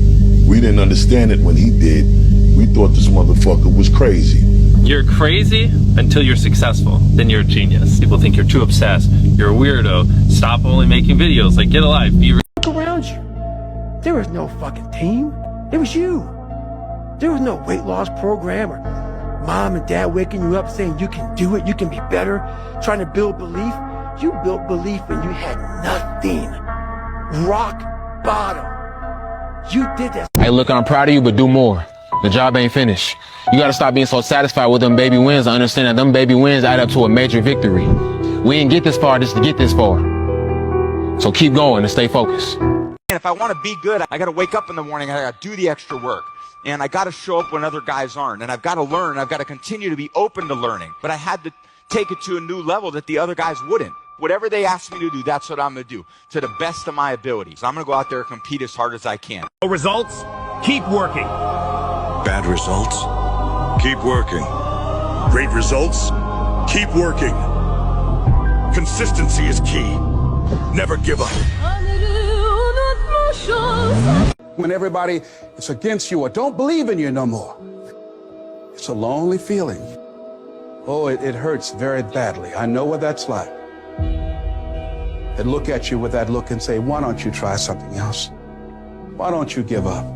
We didn't understand it when he did. We thought this motherfucker was crazy. You're crazy until you're successful. Then you're a genius. People think you're too obsessed. You're a weirdo. Stop only making videos. Like, get a life. Be Look around you. There was no fucking team. It was you. There was no weight loss program or mom and dad waking you up saying you can do it, you can be better, trying to build belief. You built belief when you had nothing. Rock bottom. You did that. Hey, look, I'm proud of you, but do more. The job ain't finished. You gotta stop being so satisfied with them baby wins and understand that them baby wins add up to a major victory. We didn't get this far just to get this far. So keep going and stay focused. If I want to be good, I got to wake up in the morning and I got to do the extra work. And I got to show up when other guys aren't. And I've got to learn. And I've got to continue to be open to learning. But I had to take it to a new level that the other guys wouldn't. Whatever they ask me to do, that's what I'm going to do to the best of my abilities. I'm going to go out there and compete as hard as I can. No results? Keep working. Bad results? Keep working. Great results? Keep working. Consistency is key. Never give up. When everybody is against you or don't believe in you no more, it's a lonely feeling. Oh, it hurts very badly. I know what that's like. They look at you with that look and say, why don't you try something else? Why don't you give up?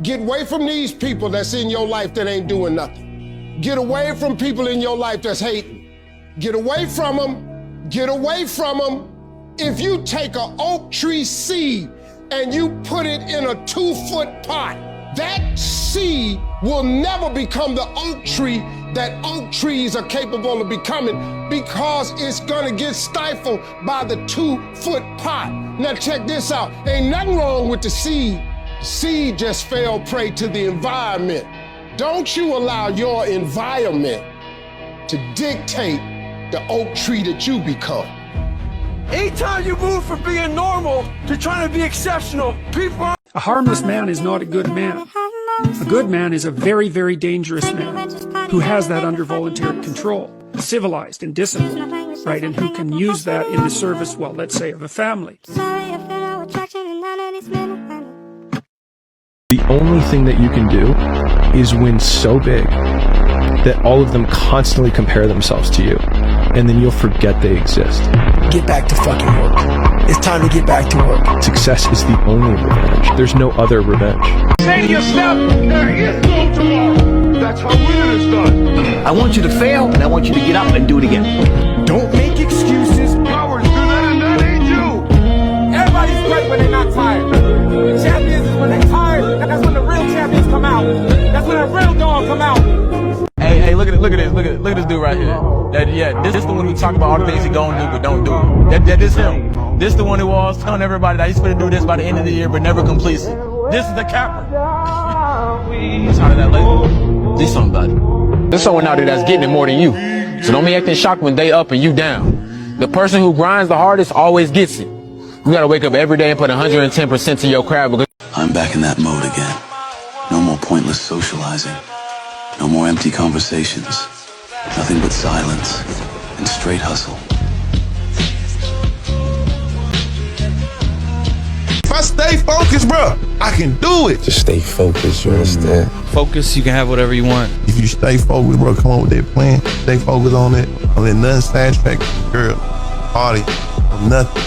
Get away from these people that's in your life that ain't doing nothing. Get away from people in your life that's hating. Get away from them. Get away from them. If you take an oak tree seed and you put it in a 2-foot pot, that seed will never become the oak tree that oak trees are capable of becoming because it's gonna get stifled by the 2-foot pot. Now check this out. Ain't nothing wrong with the seed. The seed just fell prey to the environment. Don't you allow your environment to dictate the oak tree that you become. Anytime you move from being normal to trying to be exceptional, people are... A harmless man is not a good man. A good man is a very, very dangerous man who has that under voluntary control, civilized and disciplined, right, and who can use that in the service, well, let's say, of a family. The only thing that you can do is win so big that all of them constantly compare themselves to you, and then you'll forget they exist. Get back to fucking work. It's time to get back to work. Success is the only revenge. There's no other revenge. Say to yourself, there is no tomorrow. That's how winning is done. I want you to fail, and I want you to get up and do it again. Don't make excuses. Cowards do that, and that ain't you. Everybody's great when they're not tired. The champions is when they're tired. That's when the real champions come out. That's when the real dog come out. Hey, look at this dude right here. This is the one who talk about all the things he gonna do but don't do. That is him. This the one who was telling everybody that he's gonna do this by the end of the year but never completes it. This is the capper. Shout out that lady. Do something about it. There's someone out there that's getting it more than you. So don't be acting shocked when they up and you down. The person who grinds the hardest always gets it. You gotta wake up every day and put 110% to your craft. Because I'm back in that mode again. No more pointless socializing. No more empty conversations. Nothing but silence and straight hustle. If I stay focused, bro, I can do it. Just stay focused, you understand? Focus, you can have whatever you want. If you stay focused, bro, come on with that plan. Stay focused on it. Don't let nothing sidetrack you, girl, party, or nothing.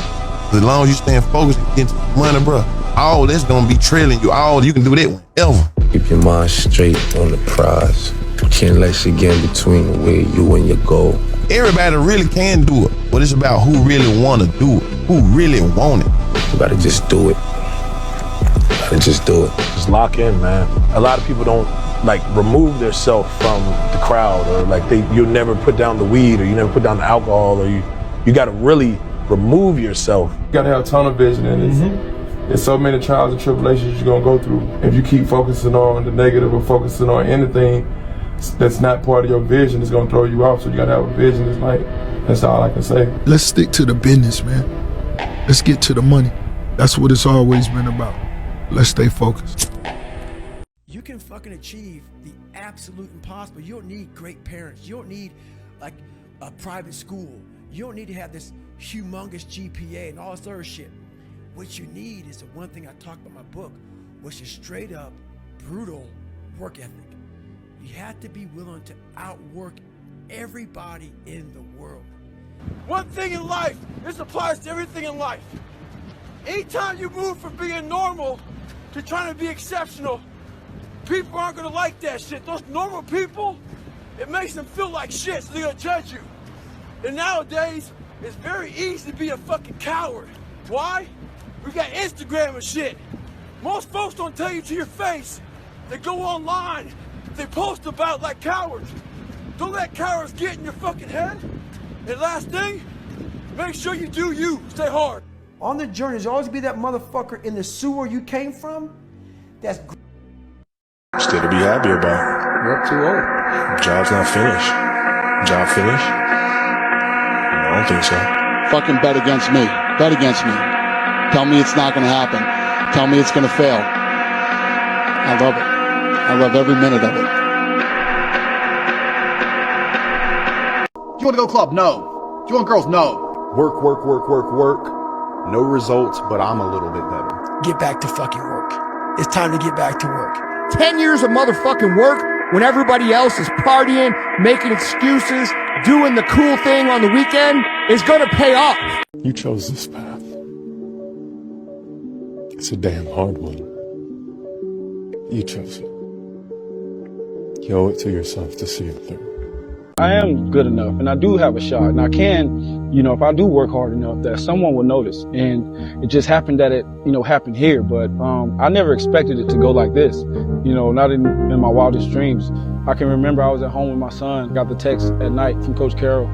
As long as you stay focused and get money, bro, all that's gonna be trailing you. All you can do that whenever. Keep your mind straight on the prize. You can't let shit get in between where you and your goal. Everybody really can do it, but it's about who really want to do it, who really want it. You gotta just do it. You gotta just do it. Just lock in, man. A lot of people don't like remove themselves from the crowd, or like you'll never put down the weed, or you never put down the alcohol, or you gotta really remove yourself. You gotta have tunnel vision, and there's so many trials and tribulations you're gonna go through. If you keep focusing on the negative or focusing on anything that's not part of your vision, it's gonna throw you off. So you gotta have a vision. It's like, that's all I can say. Let's stick to the business, man. Let's get to the money. That's what it's always been about. Let's stay focused. You can fucking achieve the absolute impossible. You don't need great parents. You don't need like a private school. You don't need to have this humongous GPA and all this other shit. What you need is the one thing I talk about in my book, which is straight up, brutal work ethic. You have to be willing to outwork everybody in the world. One thing in life, this applies to everything in life. Anytime you move from being normal to trying to be exceptional, people aren't gonna like that shit. Those normal people, it makes them feel like shit, so they're gonna judge you. And nowadays, it's very easy to be a fucking coward. Why? We got Instagram and shit. Most folks don't tell you to your face. They go online, they post about like cowards. Don't let cowards get in your fucking head. And last thing, make sure you do you. Stay hard. On the journey, there's always be that motherfucker in the sewer you came from. That's Still to be happy about. You're up too old. Job's not finished. Job finished? I don't think so. Fucking bet against me. Bet against me. Tell me it's not gonna happen. Tell me it's gonna fail. I love it. I love every minute of it. Do you want to go club? No. Do you want girls? No. Work, work, work, work, work. No results, but I'm a little bit better. get back to fucking work. It's time to get back to work. 10 years of motherfucking work when everybody else is partying, making excuses, doing the cool thing on the weekend is gonna pay off. You chose this path. It's a damn hard one. You chose it. You owe it to yourself to see it through. I am good enough and I do have a shot and I can, if I do work hard enough that someone will notice. And it just happened that it, happened here, but I never expected it to go like this, not in my wildest dreams. I can remember I was at home with my son, got the text at night from Coach Carroll,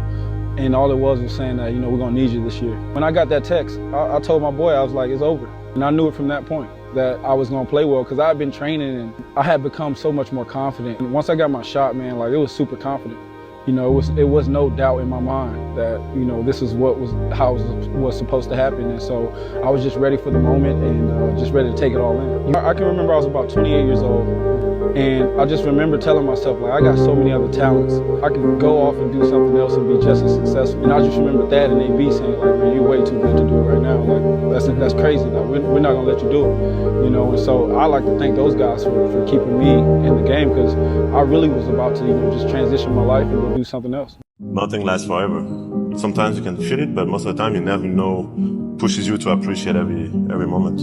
and all it was saying that, we're gonna need you this year. When I got that text, I told my boy, I was like, it's over. And I knew it from that point that I was gonna play well because I had been training and I had become so much more confident. And once I got my shot, man, it was super confident. It was no doubt in my mind that, this is how it was supposed to happen. And so I was just ready for the moment and just ready to take it all in. I can remember I was about 28 years old and I just remember telling myself, I got so many other talents. I could go off and do something else and be just as successful. And I just remember Thad and AB saying, man, you're way too good to do it right now. That's crazy. We're not gonna let you do it. And so I like to thank those guys for keeping me in the game because I really was about to, just transition my life and go do something else. Nothing lasts forever. Sometimes you can feel it, but most of the time you never know, pushes you to appreciate every moment.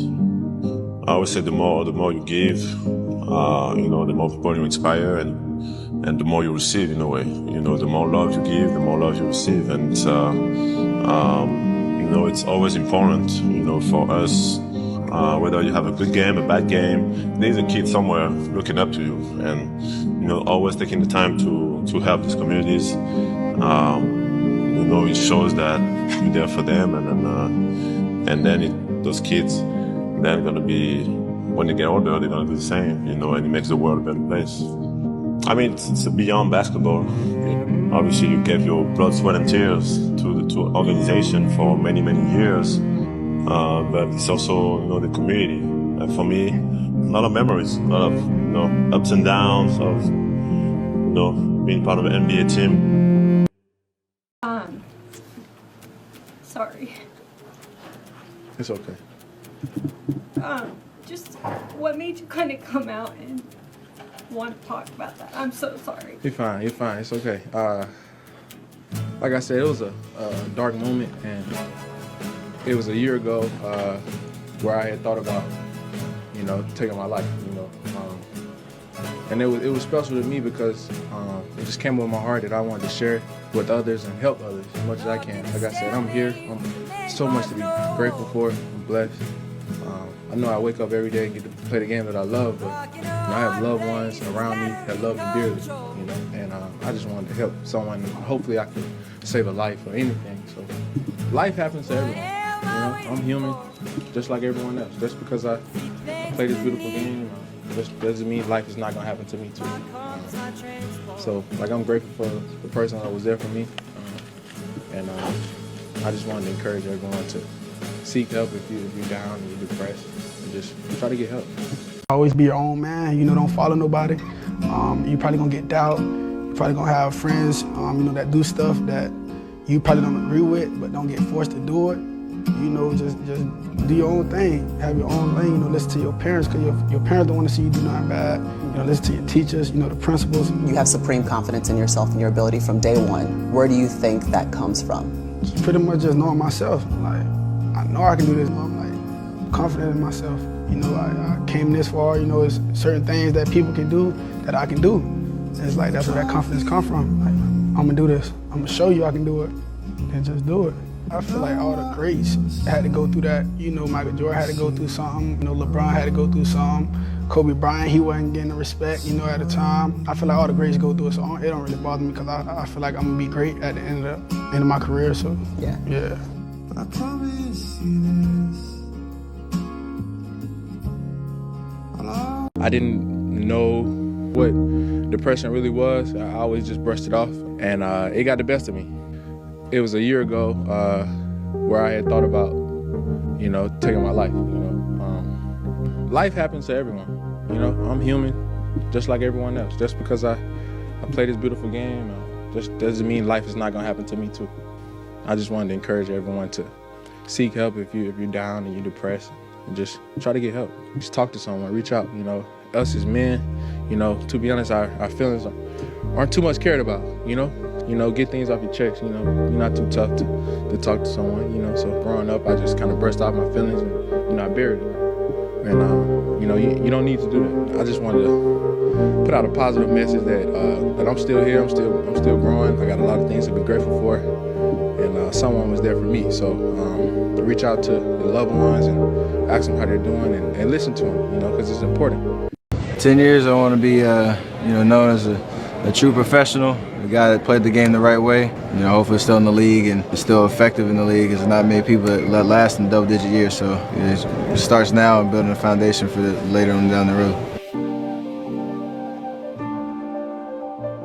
I always say the more you give, the more people you inspire and the more you receive in a way. The more love you give, the more love you receive. And it's always important, for us, whether you have a good game, a bad game, there's a kid somewhere looking up to you and, always taking the time to help these communities. It shows that you're there for them and then those kids, they're gonna be, when they get older, they're gonna do the same, and it makes the world a better place. I mean, it's beyond basketball. Obviously, you gave your blood, sweat, and tears to the organization for many, many years. But it's also, the community. And for me, a lot of memories, a lot of, ups and downs of, being part of an NBA team. Sorry. It's okay. Just what made you kind of come out and want to talk about that? I'm so sorry. You're fine. It's okay. Like I said, it was a dark moment, and it was a year ago where I had thought about, taking my life. And it was special to me because it just came with my heart that I wanted to share with others and help others as much as I can. Like I said, I'm here. I'm so much to be grateful for. I'm blessed. I know I wake up every day and get to play the game that I love, but I have loved ones around me that love me dearly, and I just wanted to help someone. Hopefully I could save a life or anything. So life happens to everyone. I'm human, just like everyone else. Just because I play this beautiful game, doesn't mean life is not gonna happen to me too. So I'm grateful for the person that was there for me, and I just wanted to encourage everyone to seek help if you're down and you're depressed, and just try to get help. Always be your own man. Don't follow nobody. You're probably gonna get doubt. You're probably gonna have friends, that do stuff that you probably don't agree with, but don't get forced to do it. Just do your own thing. Have your own lane. Listen to your parents, because your parents don't want to see you do nothing bad. Listen to your teachers, the principals. You have supreme confidence in yourself and your ability from day one. Where do you think that comes from? Pretty much just knowing myself. I know I can do this. confident in myself. You know, I came this far. You know, it's certain things that people can do that I can do. And it's like that's where that confidence come from. Like, I'm gonna do this. I'm gonna show you I can do it, and just do it. I feel like all the greats had to go through that. You know, Michael Jordan had to go through something. You know, LeBron had to go through something. Kobe Bryant, he wasn't getting the respect, you know, at the time. I feel like all the greats go through it, so it don't really bother me because I feel like I'm gonna be great at the end of my career. So yeah. I promise you this. I didn't know what depression really was. I always just brushed it off, and it got the best of me. It was a year ago where I had thought about, you know, taking my life. You know, life happens to everyone. You know, I'm human, just like everyone else. Just because I play this beautiful game, just doesn't mean life is not gonna happen to me too. I just wanted to encourage everyone to seek help if you're down and you're depressed, and just try to get help. Just talk to someone, reach out. You know, us as men, you know, to be honest, our feelings aren't too much cared about. You know, get things off your chest. You know, you're not too tough to talk to someone. You know, so growing up, I just kind of brushed off my feelings and, you know, I buried them. And you know, you don't need to do that. I just wanted to put out a positive message that I'm still here. I'm still growing. I got a lot of things to be grateful for, and someone was there for me. So reach out to your loved ones and ask them how they're doing, and listen to them. You know, because it's important. 10 years, I want to be, you know, known as a true professional, a guy that played the game the right way. You know, hopefully still in the league and still effective in the league. There's not many people that last in double-digit years, so you know, it starts now and building a foundation for later on down the road.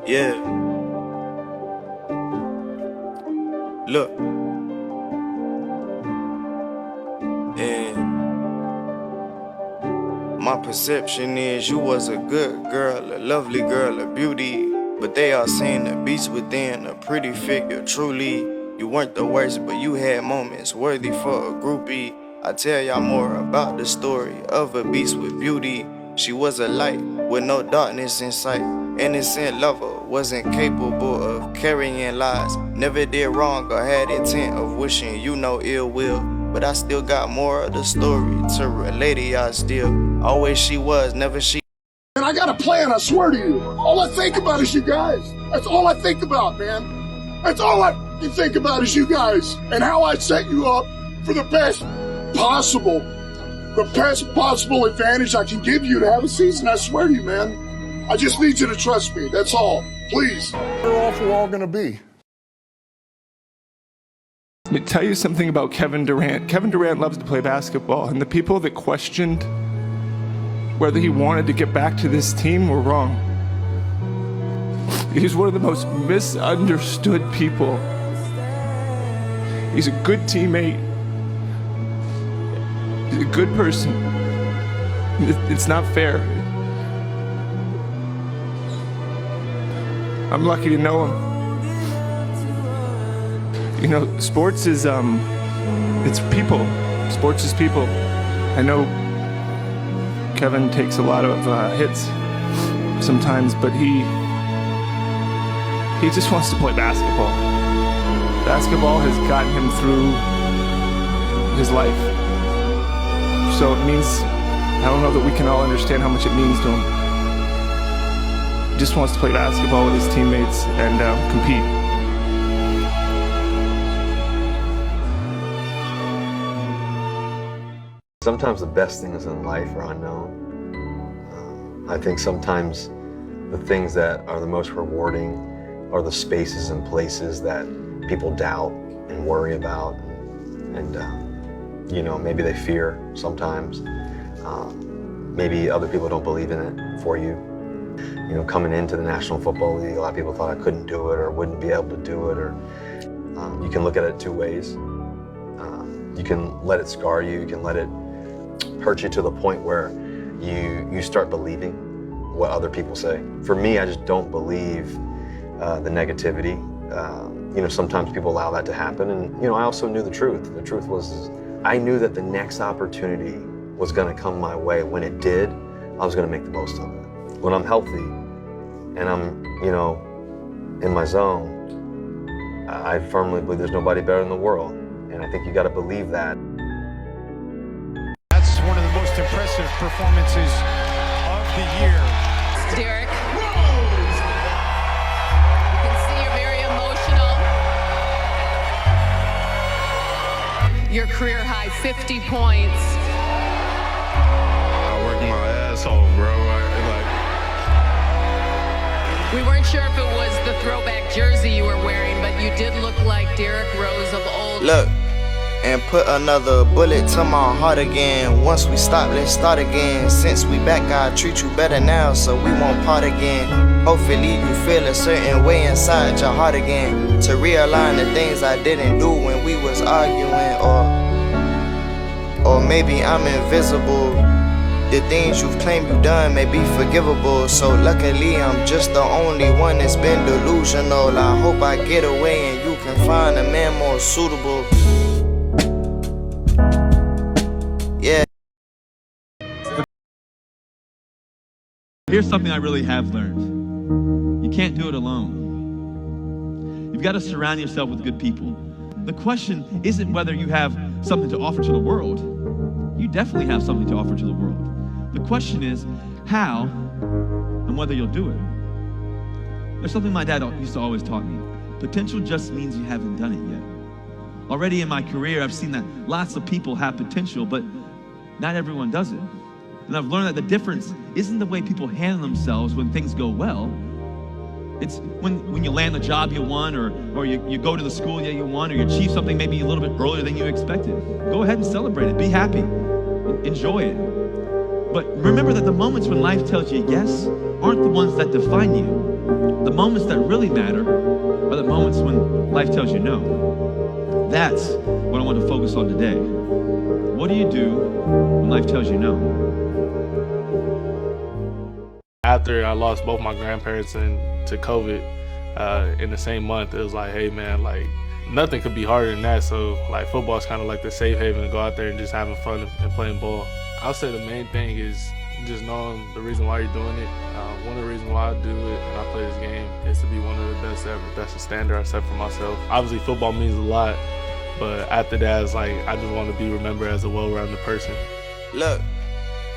Yeah. Look. And my perception is you was a good girl, a lovely girl, a beauty. But they are saying the beast within, a pretty figure, truly. You weren't the worst, but you had moments worthy for a groupie. I tell y'all more about the story of a beast with beauty. She was a light with no darkness in sight. Innocent lover, wasn't capable of carrying lies. Never did wrong or had intent of wishing you no ill will. But I still got more of the story to relate to y'all still. Always she was, never she. And I got a plan, I swear to you. All I think about is you guys. That's all I think about, man. That's all I think about is you guys and how I set you up for the best possible advantage I can give you to have a season. I swear to you, man. I just need you to trust me. That's all. Please. We're all gonna be. Let me tell you something about Kevin Durant. Kevin Durant loves to play basketball, and the people that questioned whether he wanted to get back to this team were wrong. He's one of the most misunderstood people. He's a good teammate. He's a good person. It's not fair. I'm lucky to know him. You know, sports is, it's people. Sports is people. I know Kevin takes a lot of hits sometimes, but he just wants to play basketball. Basketball has gotten him through his life. So it means, I don't know that we can all understand how much it means to him. He just wants to play basketball with his teammates and compete. Sometimes the best things in life are unknown. I think sometimes the things that are the most rewarding are the spaces and places that people doubt and worry about, and you know, maybe they fear sometimes. Maybe other people don't believe in it for you. You know, coming into the National Football League, a lot of people thought I couldn't do it or wouldn't be able to do it, or you can look at it two ways. You can let it scar you, you can let it hurt you to the point where you start believing what other people say. For me, I just don't believe the negativity. You know, sometimes people allow that to happen, and you know, I also knew the truth. The truth was, I knew that the next opportunity was going to come my way. When it did, I was going to make the most of it. When I'm healthy and I'm, you know, in my zone, I firmly believe there's nobody better in the world, and I think you got to believe that. That's most impressive performances of the year. Derek, you can see you're very emotional. Your career high 50 points. I worked my ass off, bro. We weren't sure if it was the throwback jersey you were wearing, but you did look like Derek Rose of old. Look, and put another bullet to my heart again. Once we stop, let's start again. Since we back, I treat you better now, so we won't part again. Hopefully you feel a certain way inside your heart again. To realign the things I didn't do when we was arguing, or maybe I'm invisible. The things you've claimed you done may be forgivable. So luckily I'm just the only one that's been delusional. I hope I get away and you can find a man more suitable. Yeah. Here's something I really have learned. You can't do it alone. You've got to surround yourself with good people. The question isn't whether you have something to offer to the world. You definitely have something to offer to the world. The question is how and whether you'll do it. There's something my dad used to always taught me. Potential just means you haven't done it yet. Already in my career, I've seen that lots of people have potential, but not everyone does it. And I've learned that the difference isn't the way people handle themselves when things go well. It's when you land the job you want, or you go to the school you want, or you achieve something maybe a little bit earlier than you expected. Go ahead and celebrate it. Be happy. Enjoy it. But remember that the moments when life tells you yes aren't the ones that define you. The moments that really matter are the moments when life tells you no. That's what I want to focus on today. What do you do when life tells you no? After I lost both my grandparents to COVID in the same month, it was like, hey man, like nothing could be harder than that. So like football is kind of like the safe haven to go out there and just having fun and playing ball. I'll say the main thing is just knowing the reason why you're doing it. One of the reasons why I do it and I play this game is to be one of the best ever. That's the standard I set for myself. Obviously football means a lot, but after that it's like I just want to be remembered as a well-rounded person. Look,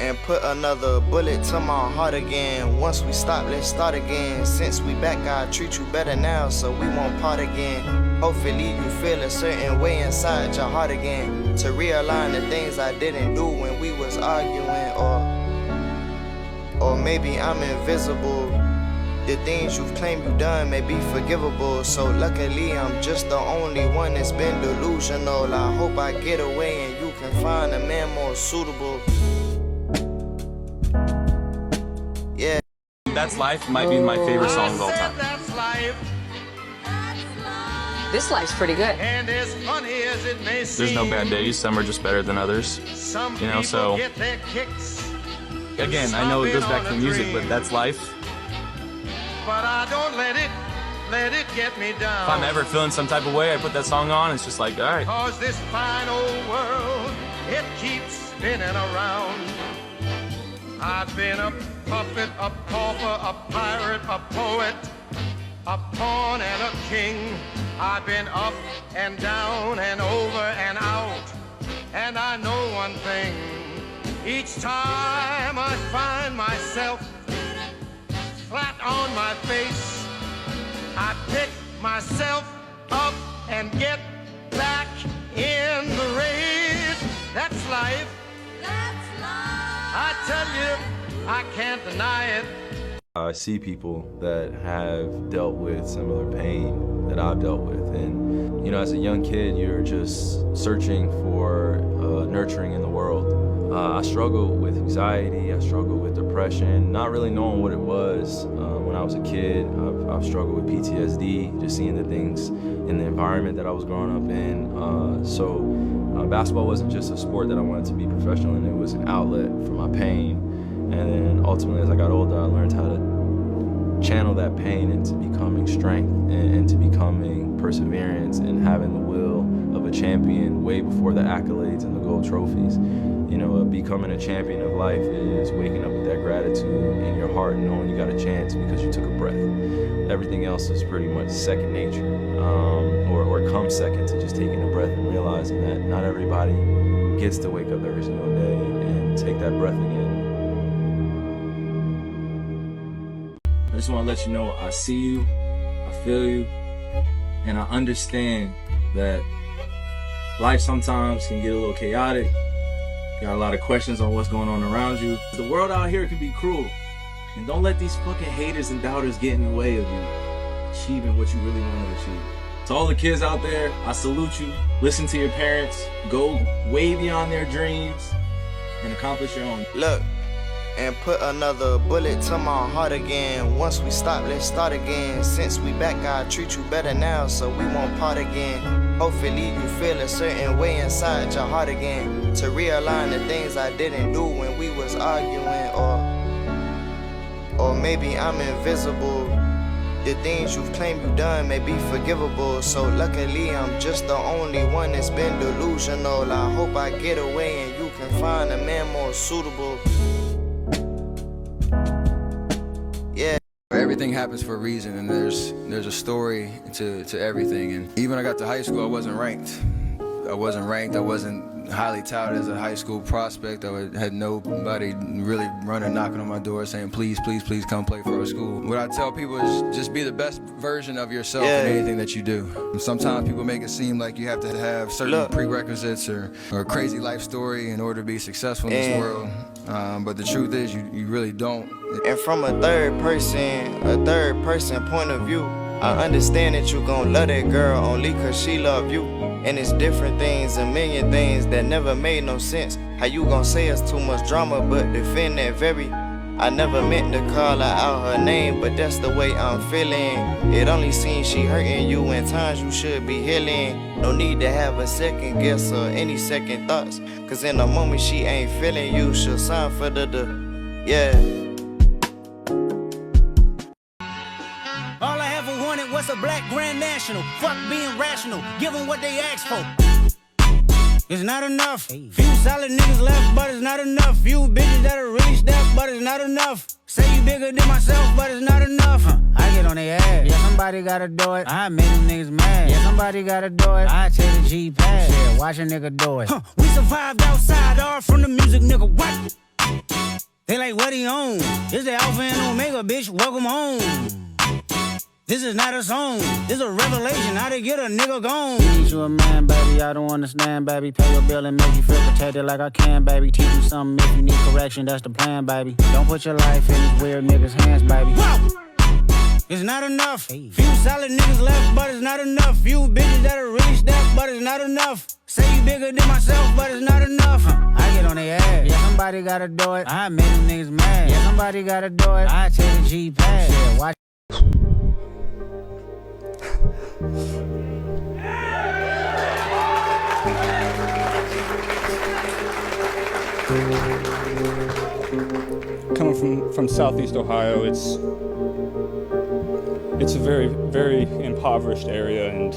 and put another bullet to my heart again. Once we stop, let's start again. Since we back, I treat you better now, so we won't part again. Hopefully you feel a certain way inside your heart again. To realign the things I didn't do when we was arguing, or maybe I'm invisible. The things you've claimed you done may be forgivable. So luckily I'm just the only one that's been delusional. I hope I get away and you can find a man more suitable. Yeah. That's Life might be my favorite song of all time. This life's pretty good. And as funny as it may seem, there's no bad days, some are just better than others. You know, so again, I know it goes back to the music, but that's life. but I don't let it get me down. If I'm ever feeling some type of way, I put that song on, it's just like, all right. Cause this fine old world, it keeps spinning around. I've been a puppet, a pauper, a pirate, a poet, a pawn and a king. I've been up and down and over and out. And I know one thing, each time I find myself flat on my face, I pick myself up and get back in the race. That's life. That's life. I tell you, I can't deny it. I see people that have dealt with similar pain that I've dealt with, and you know, as a young kid, you're just searching for nurturing in the world. I struggled with anxiety, I struggled with depression, not really knowing what it was. When I was a kid, I've struggled with PTSD, just seeing the things in the environment that I was growing up in. So basketball wasn't just a sport that I wanted to be professional in, it was an outlet for my pain. And then ultimately, as I got older, I learned how to channel that pain into becoming strength and to becoming perseverance and having the will of a champion way before the accolades and the gold trophies. You know, becoming a champion of life is waking up with that gratitude in your heart and knowing you got a chance because you took a breath. Everything else is pretty much second nature, or comes second to just taking a breath and realizing that not everybody gets to wake up every single day and take that breath again. I just want to let you know I see you, I feel you, and I understand that life sometimes can get a little chaotic. You got a lot of questions on what's going on around you. The world out here can be cruel. And don't let these fucking haters and doubters get in the way of you achieving what you really want to achieve. To all the kids out there, I salute you. Listen to your parents. Go way beyond their dreams and accomplish your own. Look, and put another bullet to my heart again. Once we stop, let's start again. Since we back, I treat you better now, so we won't part again. Hopefully you feel a certain way inside your heart again. To realign the things I didn't do when we was arguing, or maybe I'm invisible. The things you've claimed you done may be forgivable. So luckily I'm just the only one that's been delusional. I hope I get away and you can find a man more suitable. Yeah. Everything happens for a reason, and there's a story to everything. And even when I got to high school, I wasn't ranked. I wasn't highly touted as a high school prospect. I had nobody really running, knocking on my door saying, please, please, please come play for our school. What I tell people is just be the best version of yourself in anything that you do. And sometimes people make it seem like you have to have certain prerequisites or a crazy life story in order to be successful in this world. But the truth is you really don't. And from a third person point of view, I understand that you gon' love that girl only cause she love you. And it's different things, a million things that never made no sense. How you gon' say it's too much drama but defend that very. I never meant to call her out her name, but that's the way I'm feeling. It only seems she hurting you in times you should be healing. No need to have a second guess or any second thoughts, cause in a moment she ain't feeling you, she'll sign for the yeah. All I ever wanted was a black grand national. Fuck being rational, give them what they asked for. It's not enough. Few solid niggas left, but it's not enough. Few bitches that'll really step, but it's not enough. Say you bigger than myself, but it's not enough. I get on their ass. Yeah, somebody gotta do it. I made them niggas mad. Yeah, somebody gotta do it. I take the G pass. Yeah, watch a nigga do it. We survived outside, all from the music, nigga. What? They like, what he on? This the Alpha and Omega, bitch. Welcome home. This is not a song, this is a revelation, how to get a nigga gone. Need you a man, baby, I don't understand, baby. Pay your bill and make you feel protected like I can, baby. Teach you something if you need correction, that's the plan, baby. Don't put your life in these weird niggas' hands, baby. Whoa! It's not enough. Few solid niggas left, but it's not enough. Few bitches that'll really step, but it's not enough. Say you bigger than myself, but it's not enough. I get on their ass. Yeah, somebody gotta do it. I made them niggas mad. Yeah, somebody gotta do it. I take the G pass. Yeah, watch. Coming from Southeast Ohio, it's a very, very impoverished area, and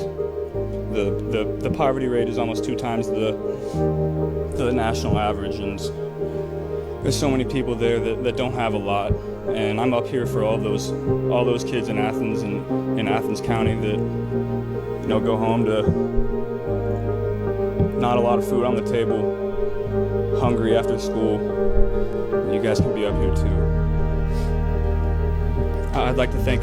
the poverty rate is almost 2 times the national average, and there's so many people there that don't have a lot. And I'm up here for all those kids in Athens and in Athens County that, you know, go home to not a lot of food on the table, hungry after school. And you guys can be up here too. I'd like to thank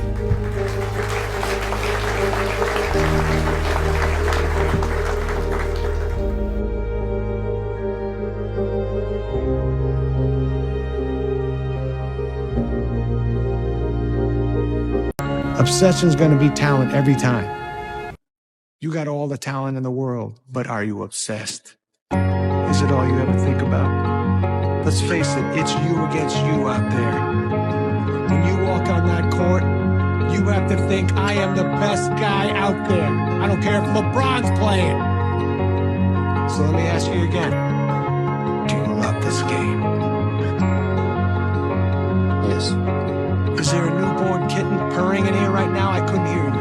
Obsession's gonna be talent every time. You got all the talent in the world, but are you obsessed? Is it all you ever think about? Let's face it, it's you against you out there. When you walk on that court, you have to think, I am the best guy out there. I don't care if LeBron's playing. So let me ask you again. Do you love this game? Yes. Is there a newborn kitten purring in here right now? I couldn't hear you.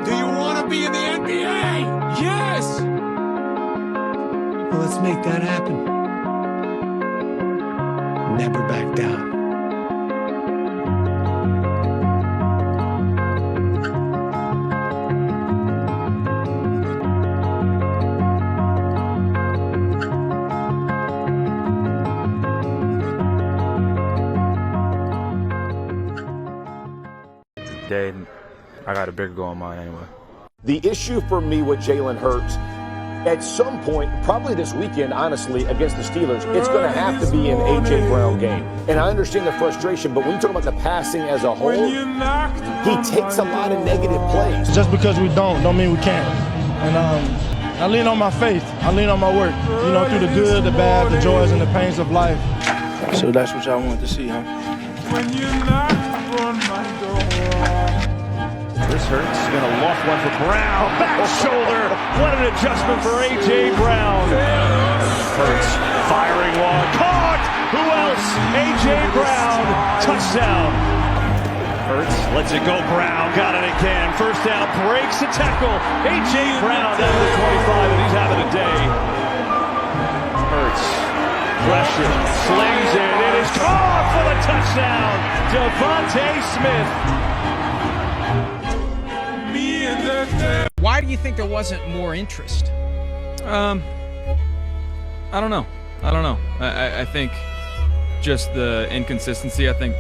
Do you want to be in the NBA? Yes! Well, let's make that happen. Never back down. day, I got a bigger goal in mind anyway. The issue for me with Jalen Hurts, at some point, probably this weekend, honestly, against the Steelers, it's going to have to be an A.J. Brown game. And I understand the frustration, but when you talk about the passing as a whole, he takes a lot of negative plays. Just because we don't mean we can't. And I lean on my faith. I lean on my work. You know, through the good, the bad, the joys, and the pains of life. So that's what y'all want to see, huh? This hurts. Gonna loft one for Brown. Back shoulder. What an adjustment for A.J. Brown. Hurts firing long. Caught. Who else? A.J. Brown. Touchdown. Hurts lets it go. Brown got it again. First down. Breaks the tackle. A.J. Brown down to the 25, and he's having a day. Hurts. Pressure. Slings it. It is caught for the touchdown. Devontae Smith. Why do you think there wasn't more interest? I don't know. I think just the inconsistency. I think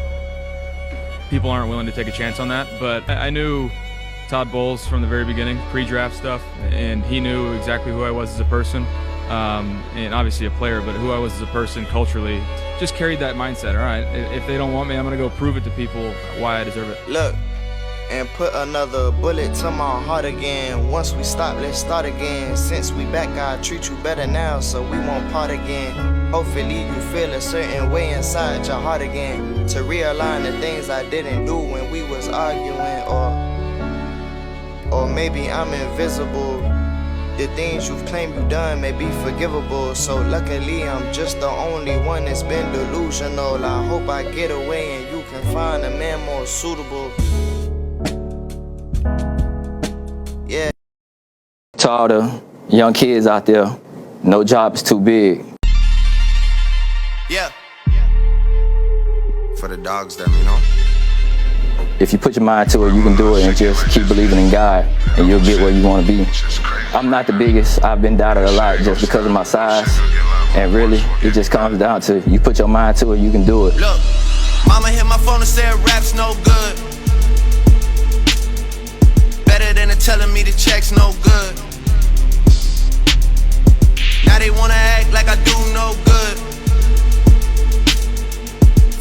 people aren't willing to take a chance on that. But I knew Todd Bowles from the very beginning, pre-draft stuff, and he knew exactly who I was as a person, and obviously a player, but who I was as a person culturally. Just carried that mindset. All right, if they don't want me, I'm going to go prove it to people why I deserve it. Look. And put another bullet to my heart again. Once we stop, let's start again. Since we back, I'll treat you better now, so we won't part again. Hopefully you feel a certain way inside your heart again. To realign the things I didn't do when we was arguing, or maybe I'm invisible. The things you've claimed you done may be forgivable. So luckily I'm just the only one that's been delusional. I hope I get away and you can find a man more suitable. Yeah. To all the young kids out there, no job is too big. Yeah. For the dogs that you know. If you put your mind to it, you can do it, and just keep believing in God, and you'll get where you want to be. I'm not the biggest. I've been doubted a lot just because of my size, and really, it just comes down to you put your mind to it, you can do it. Look, mama hit my phone and said rap's no good. Better than telling me the check's no good. Now they wanna act like I do no good.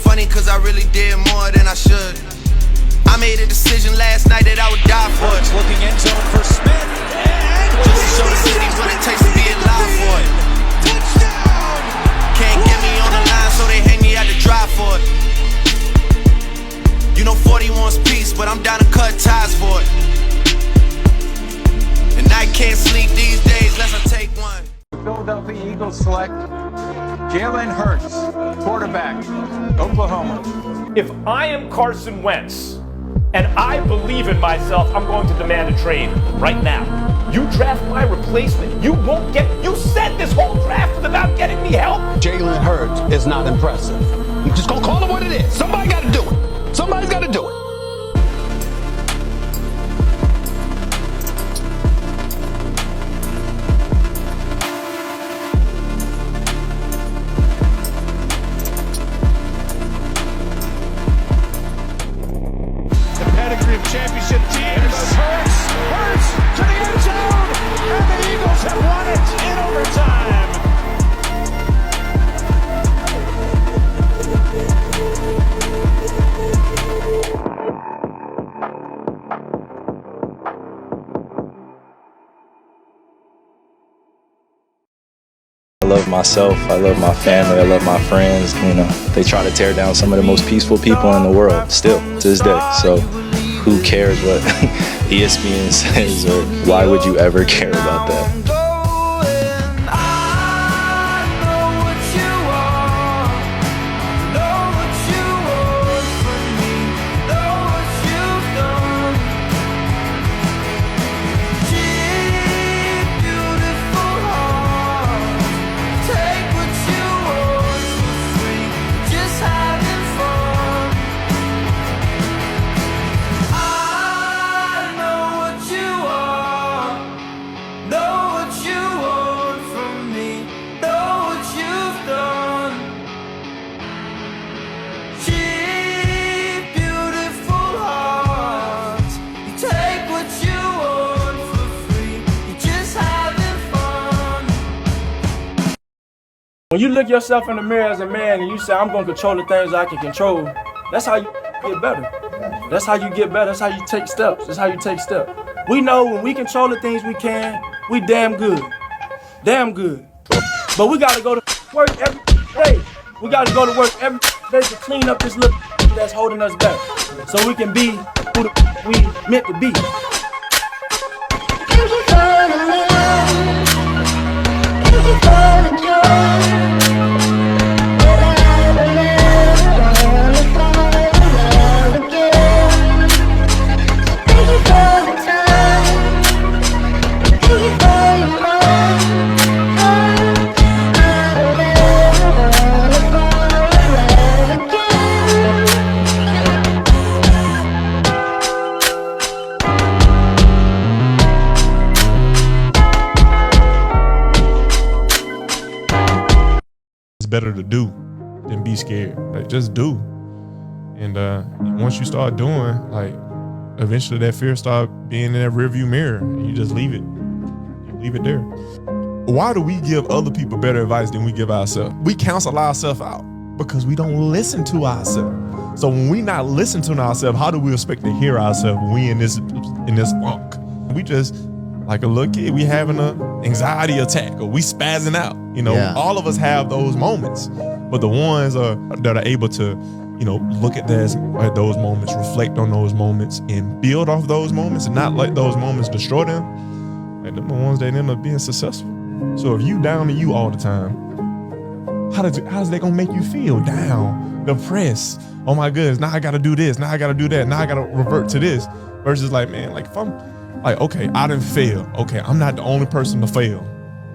Funny cause I really did more than I should. I made a decision last night that I would die for it. Looking end zone for Smith. Just to show the cities what it takes to be alive for it. Can't get me on the line so they hang me out to dry for it. You know 40 wants peace, but I'm down to cut ties for it. And I can't sleep these days unless I take one. Philadelphia Eagles select Jalen Hurts, quarterback, Oklahoma. If I am Carson Wentz and I believe in myself, I'm going to demand a trade right now. You draft my replacement, you won't get, you said this whole draft was about getting me help. Jalen Hurts is not impressive. I'm just gonna call it what it is. Somebody gotta do it. Somebody's gotta do it. Championship teams. Hurts to the end zone, and the Eagles have won it in overtime. I love myself, I love my family, I love my friends. You know, they try to tear down some of the most peaceful people in the world still to this day. So who cares what ESPN says, or why would you ever care about that? No When you look yourself in the mirror as a man and you say, I'm going to control the things I can control, that's how you get better. That's how you get better. That's how you take steps. That's how you take steps. We know when we control the things we can, we damn good. Damn good. But we got to go to work every day. We got to go to work every day to clean up this little that's holding us back so we can be who we meant to be. Better to do than be scared. Like, just do. And once you start doing, like, eventually that fear start being in that rearview mirror, and you just leave it. You leave it there. Why do we give other people better advice than we give ourselves? We counsel ourselves out because we don't listen to ourselves. So when we not listen to ourselves, how do we expect to hear ourselves when we in this funk? We just, like a little kid, we having an anxiety attack or we spazzing out. You know, all of us have those moments, but the ones that are able to, you know, look at those moments, reflect on those moments, and build off those moments, and not let those moments destroy them, like the ones that end up being successful. So if you down to you all the time, how's that gonna make you feel? Down, depressed. Oh my goodness, now I gotta do this, now I gotta do that, now I gotta revert to this. Versus like, man, like if I'm like, okay, I didn't fail. Okay, I'm not the only person to fail.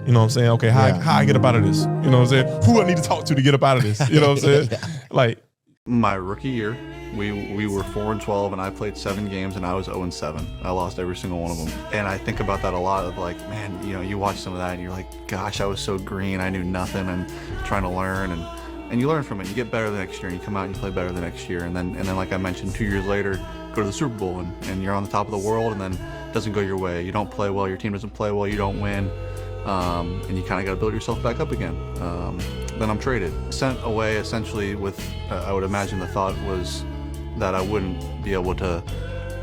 You know what I'm saying? Okay, how I get up out of this? You know what I'm saying? Who I need to talk to get up out of this? You know what I'm saying? Like, my rookie year, we were 4-12 and I played 7 games and I was 0-7. I lost every single one of them. And I think about that a lot of like, man, you know, you watch some of that and you're like, gosh, I was so green. I knew nothing and trying to learn and you learn from it. You get better the next year and you come out and you play better the next year. And then like I mentioned, 2 years later, go to the Super Bowl and you're on the top of the world and then it doesn't go your way. You don't play well, your team doesn't play well, you don't win. And you kind of got to build yourself back up again. Then I'm traded. Sent away essentially with, I would imagine the thought was that I wouldn't be able to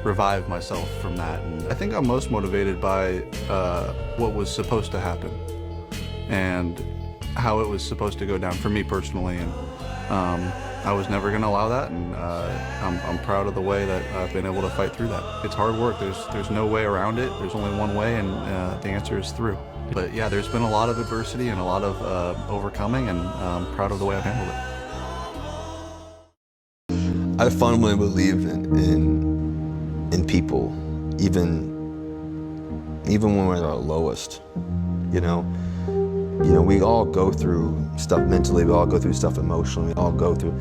revive myself from that. And I think I'm most motivated by what was supposed to happen and how it was supposed to go down for me personally. And I was never going to allow that. And I'm proud of the way that I've been able to fight through that. It's hard work. There's no way around it. There's only one way, and the answer is through. But yeah, there's been a lot of adversity and a lot of overcoming, and I'm proud of the way I've handled it. I fundamentally believe in people, even when we're at our lowest. You know, we all go through stuff mentally, we all go through stuff emotionally, we all go through.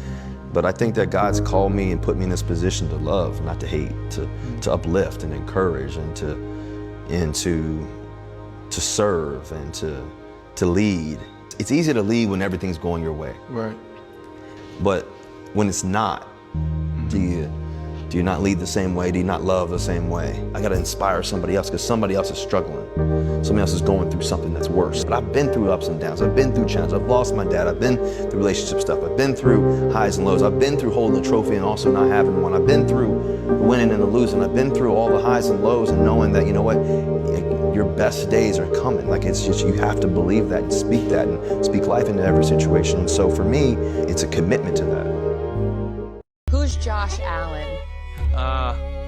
But I think that God's called me and put me in this position to love, not to hate, to uplift and encourage, and to serve and to lead. It's easy to lead when everything's going your way. Right. But when it's not, do you not lead the same way? Do you not love the same way? I gotta inspire somebody else because somebody else is struggling. Somebody else is going through something that's worse. But I've been through ups and downs. I've been through challenges. I've lost my dad. I've been through relationship stuff. I've been through highs and lows. I've been through holding a trophy and also not having one. I've been through the winning and the losing. I've been through all the highs and lows and knowing that, you know what, your best days are coming. Like, it's just, you have to believe that and speak that and speak life into every situation. And so for me, it's a commitment to that. Who's Josh Allen?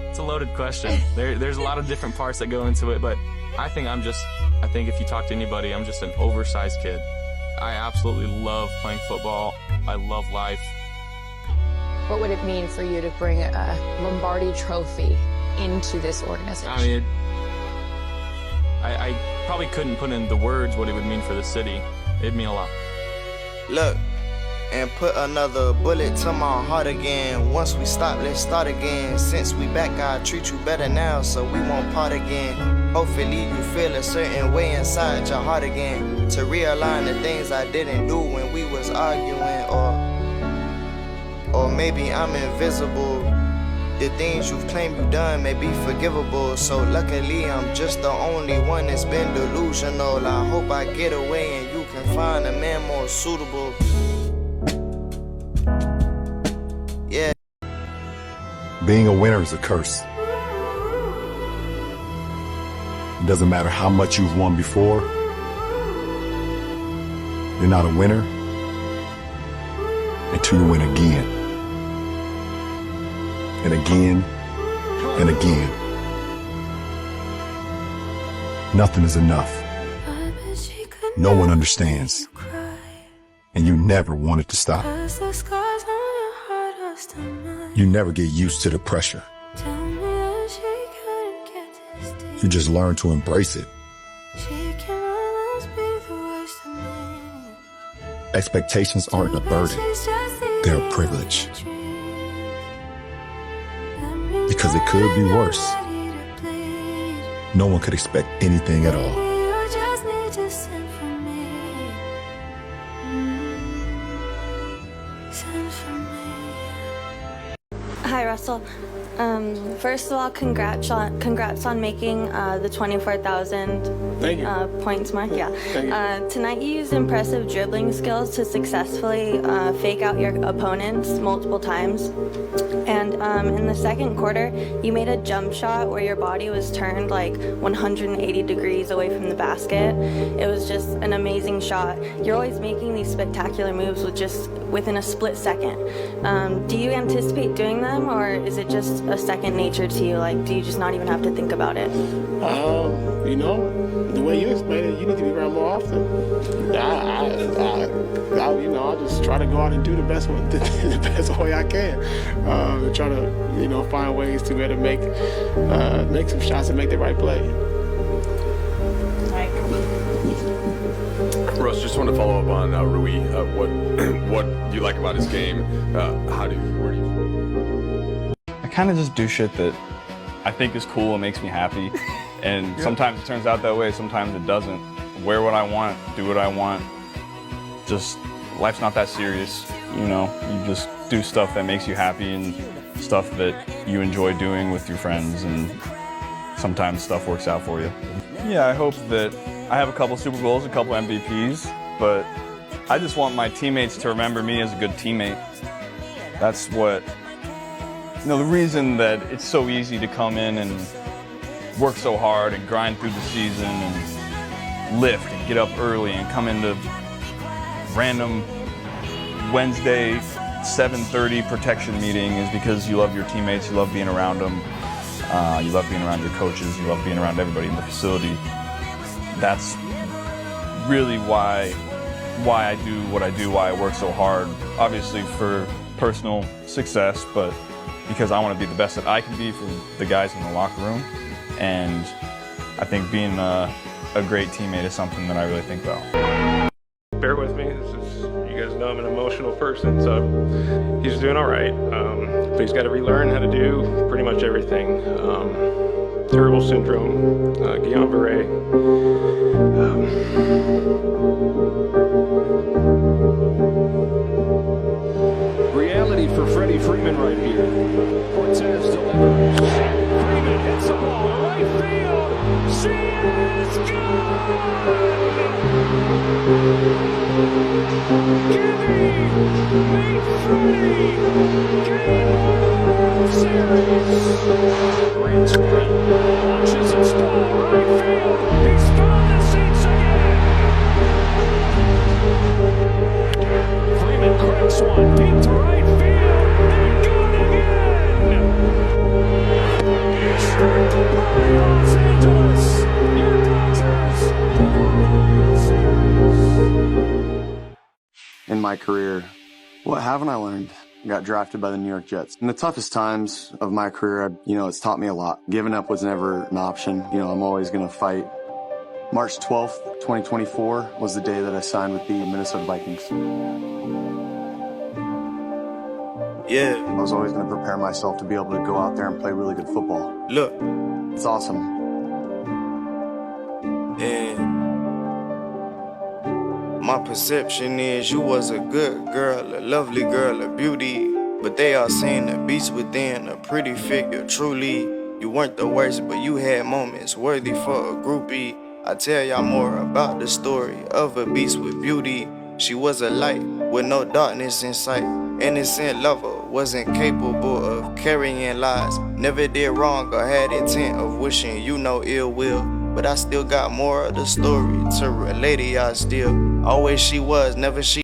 It's a loaded question. There's a lot of different parts that go into it, but I think if you talk to anybody, I'm just an oversized kid. I absolutely love playing football. I love life. What would it mean for you to bring a Lombardi trophy into this organization? I mean, I probably couldn't put in the words what it would mean for the city. It'd mean a lot. Look, and put another bullet to my heart again. Once we stop, let's start again. Since we back, I'll treat you better now, so we won't part again. Hopefully you feel a certain way inside your heart again. To realign the things I didn't do when we was arguing, or maybe I'm invisible. The things you've claimed you done may be forgivable. So luckily I'm just the only one that's been delusional. I hope I get away and you can to find a man more suitable. Yeah. Being a winner is a curse. It doesn't matter how much you've won before. You're not a winner until you win again. And again, and again. Nothing is enough. No one understands. And you never want it to stop. You never get used to the pressure. You just learn to embrace it. Expectations aren't a burden. They're a privilege. Because it could be worse. No one could expect anything at all. Hi, Russell. First of all, congrats on making the 24,000 points mark. Yeah. Tonight you used impressive dribbling skills to successfully fake out your opponents multiple times. And in the second quarter, you made a jump shot where your body was turned like 180 degrees away from the basket. It was just an amazing shot. You're always making these spectacular moves within a split second. Do you anticipate doing them, or is it just a second nature to you? Like, do you just not even have to think about it? You know, the way you explain it, you need to be around more often. I just try to go out and do the best way I can. Try to, find ways to be able to make some shots and make the right play. Russ, just want to follow up on Rui. What do you like about his game? Where do you? I kind of just do shit that I think is cool and makes me happy. And sometimes it turns out that way, sometimes it doesn't. Wear what I want, do what I want. Just, life's not that serious, you just do stuff that makes you happy and stuff that you enjoy doing with your friends, and sometimes stuff works out for you. Yeah, I hope that I have a couple Super Bowls, a couple MVPs, but I just want my teammates to remember me as a good teammate. That's what, the reason that it's so easy to come in and work so hard and grind through the season and lift and get up early and come into random Wednesday 7:30 protection meeting is because you love your teammates, you love being around them, you love being around your coaches, you love being around everybody in the facility. That's really why I do what I do, why I work so hard. Obviously for personal success, but because I want to be the best that I can be for the guys in the locker room. And I think being a great teammate is something that I really think about. Bear with me, you guys know I'm an emotional person, so he's doing all right. But he's got to relearn how to do pretty much everything. Terrible syndrome, Guillain-Barré. Reality for Freddie Freeman right here. Cortez delivers. Freeman hits the ball in right field. She is gone! Gibby made Freddie game series. Grant Sprint launches his ball right field. He's found the seats again. Freeman cracks one deep to right field. They're gone again. Start the party, Los Angeles. Your Dodgers. In my career, what haven't I learned? I got drafted by the New York Jets. In the toughest times of my career, it's taught me a lot. Giving up was never an option. I'm always going to fight. March 12th, 2024 was the day that I signed with the Minnesota Vikings. Yeah. I was always going to prepare myself to be able to go out there and play really good football. Look. It's awesome. And my perception is you was a good girl, a lovely girl, a beauty. But they are saying the beast within, a pretty figure. Truly, you weren't the worst, but you had moments worthy for a groupie. I tell y'all more about the story of a beast with beauty. She was a light with no darkness in sight. Innocent lover, wasn't capable of carrying lies. Never did wrong or had intent of wishing you no ill will. But I still got more of the story to relate to y'all still. Always she was, never she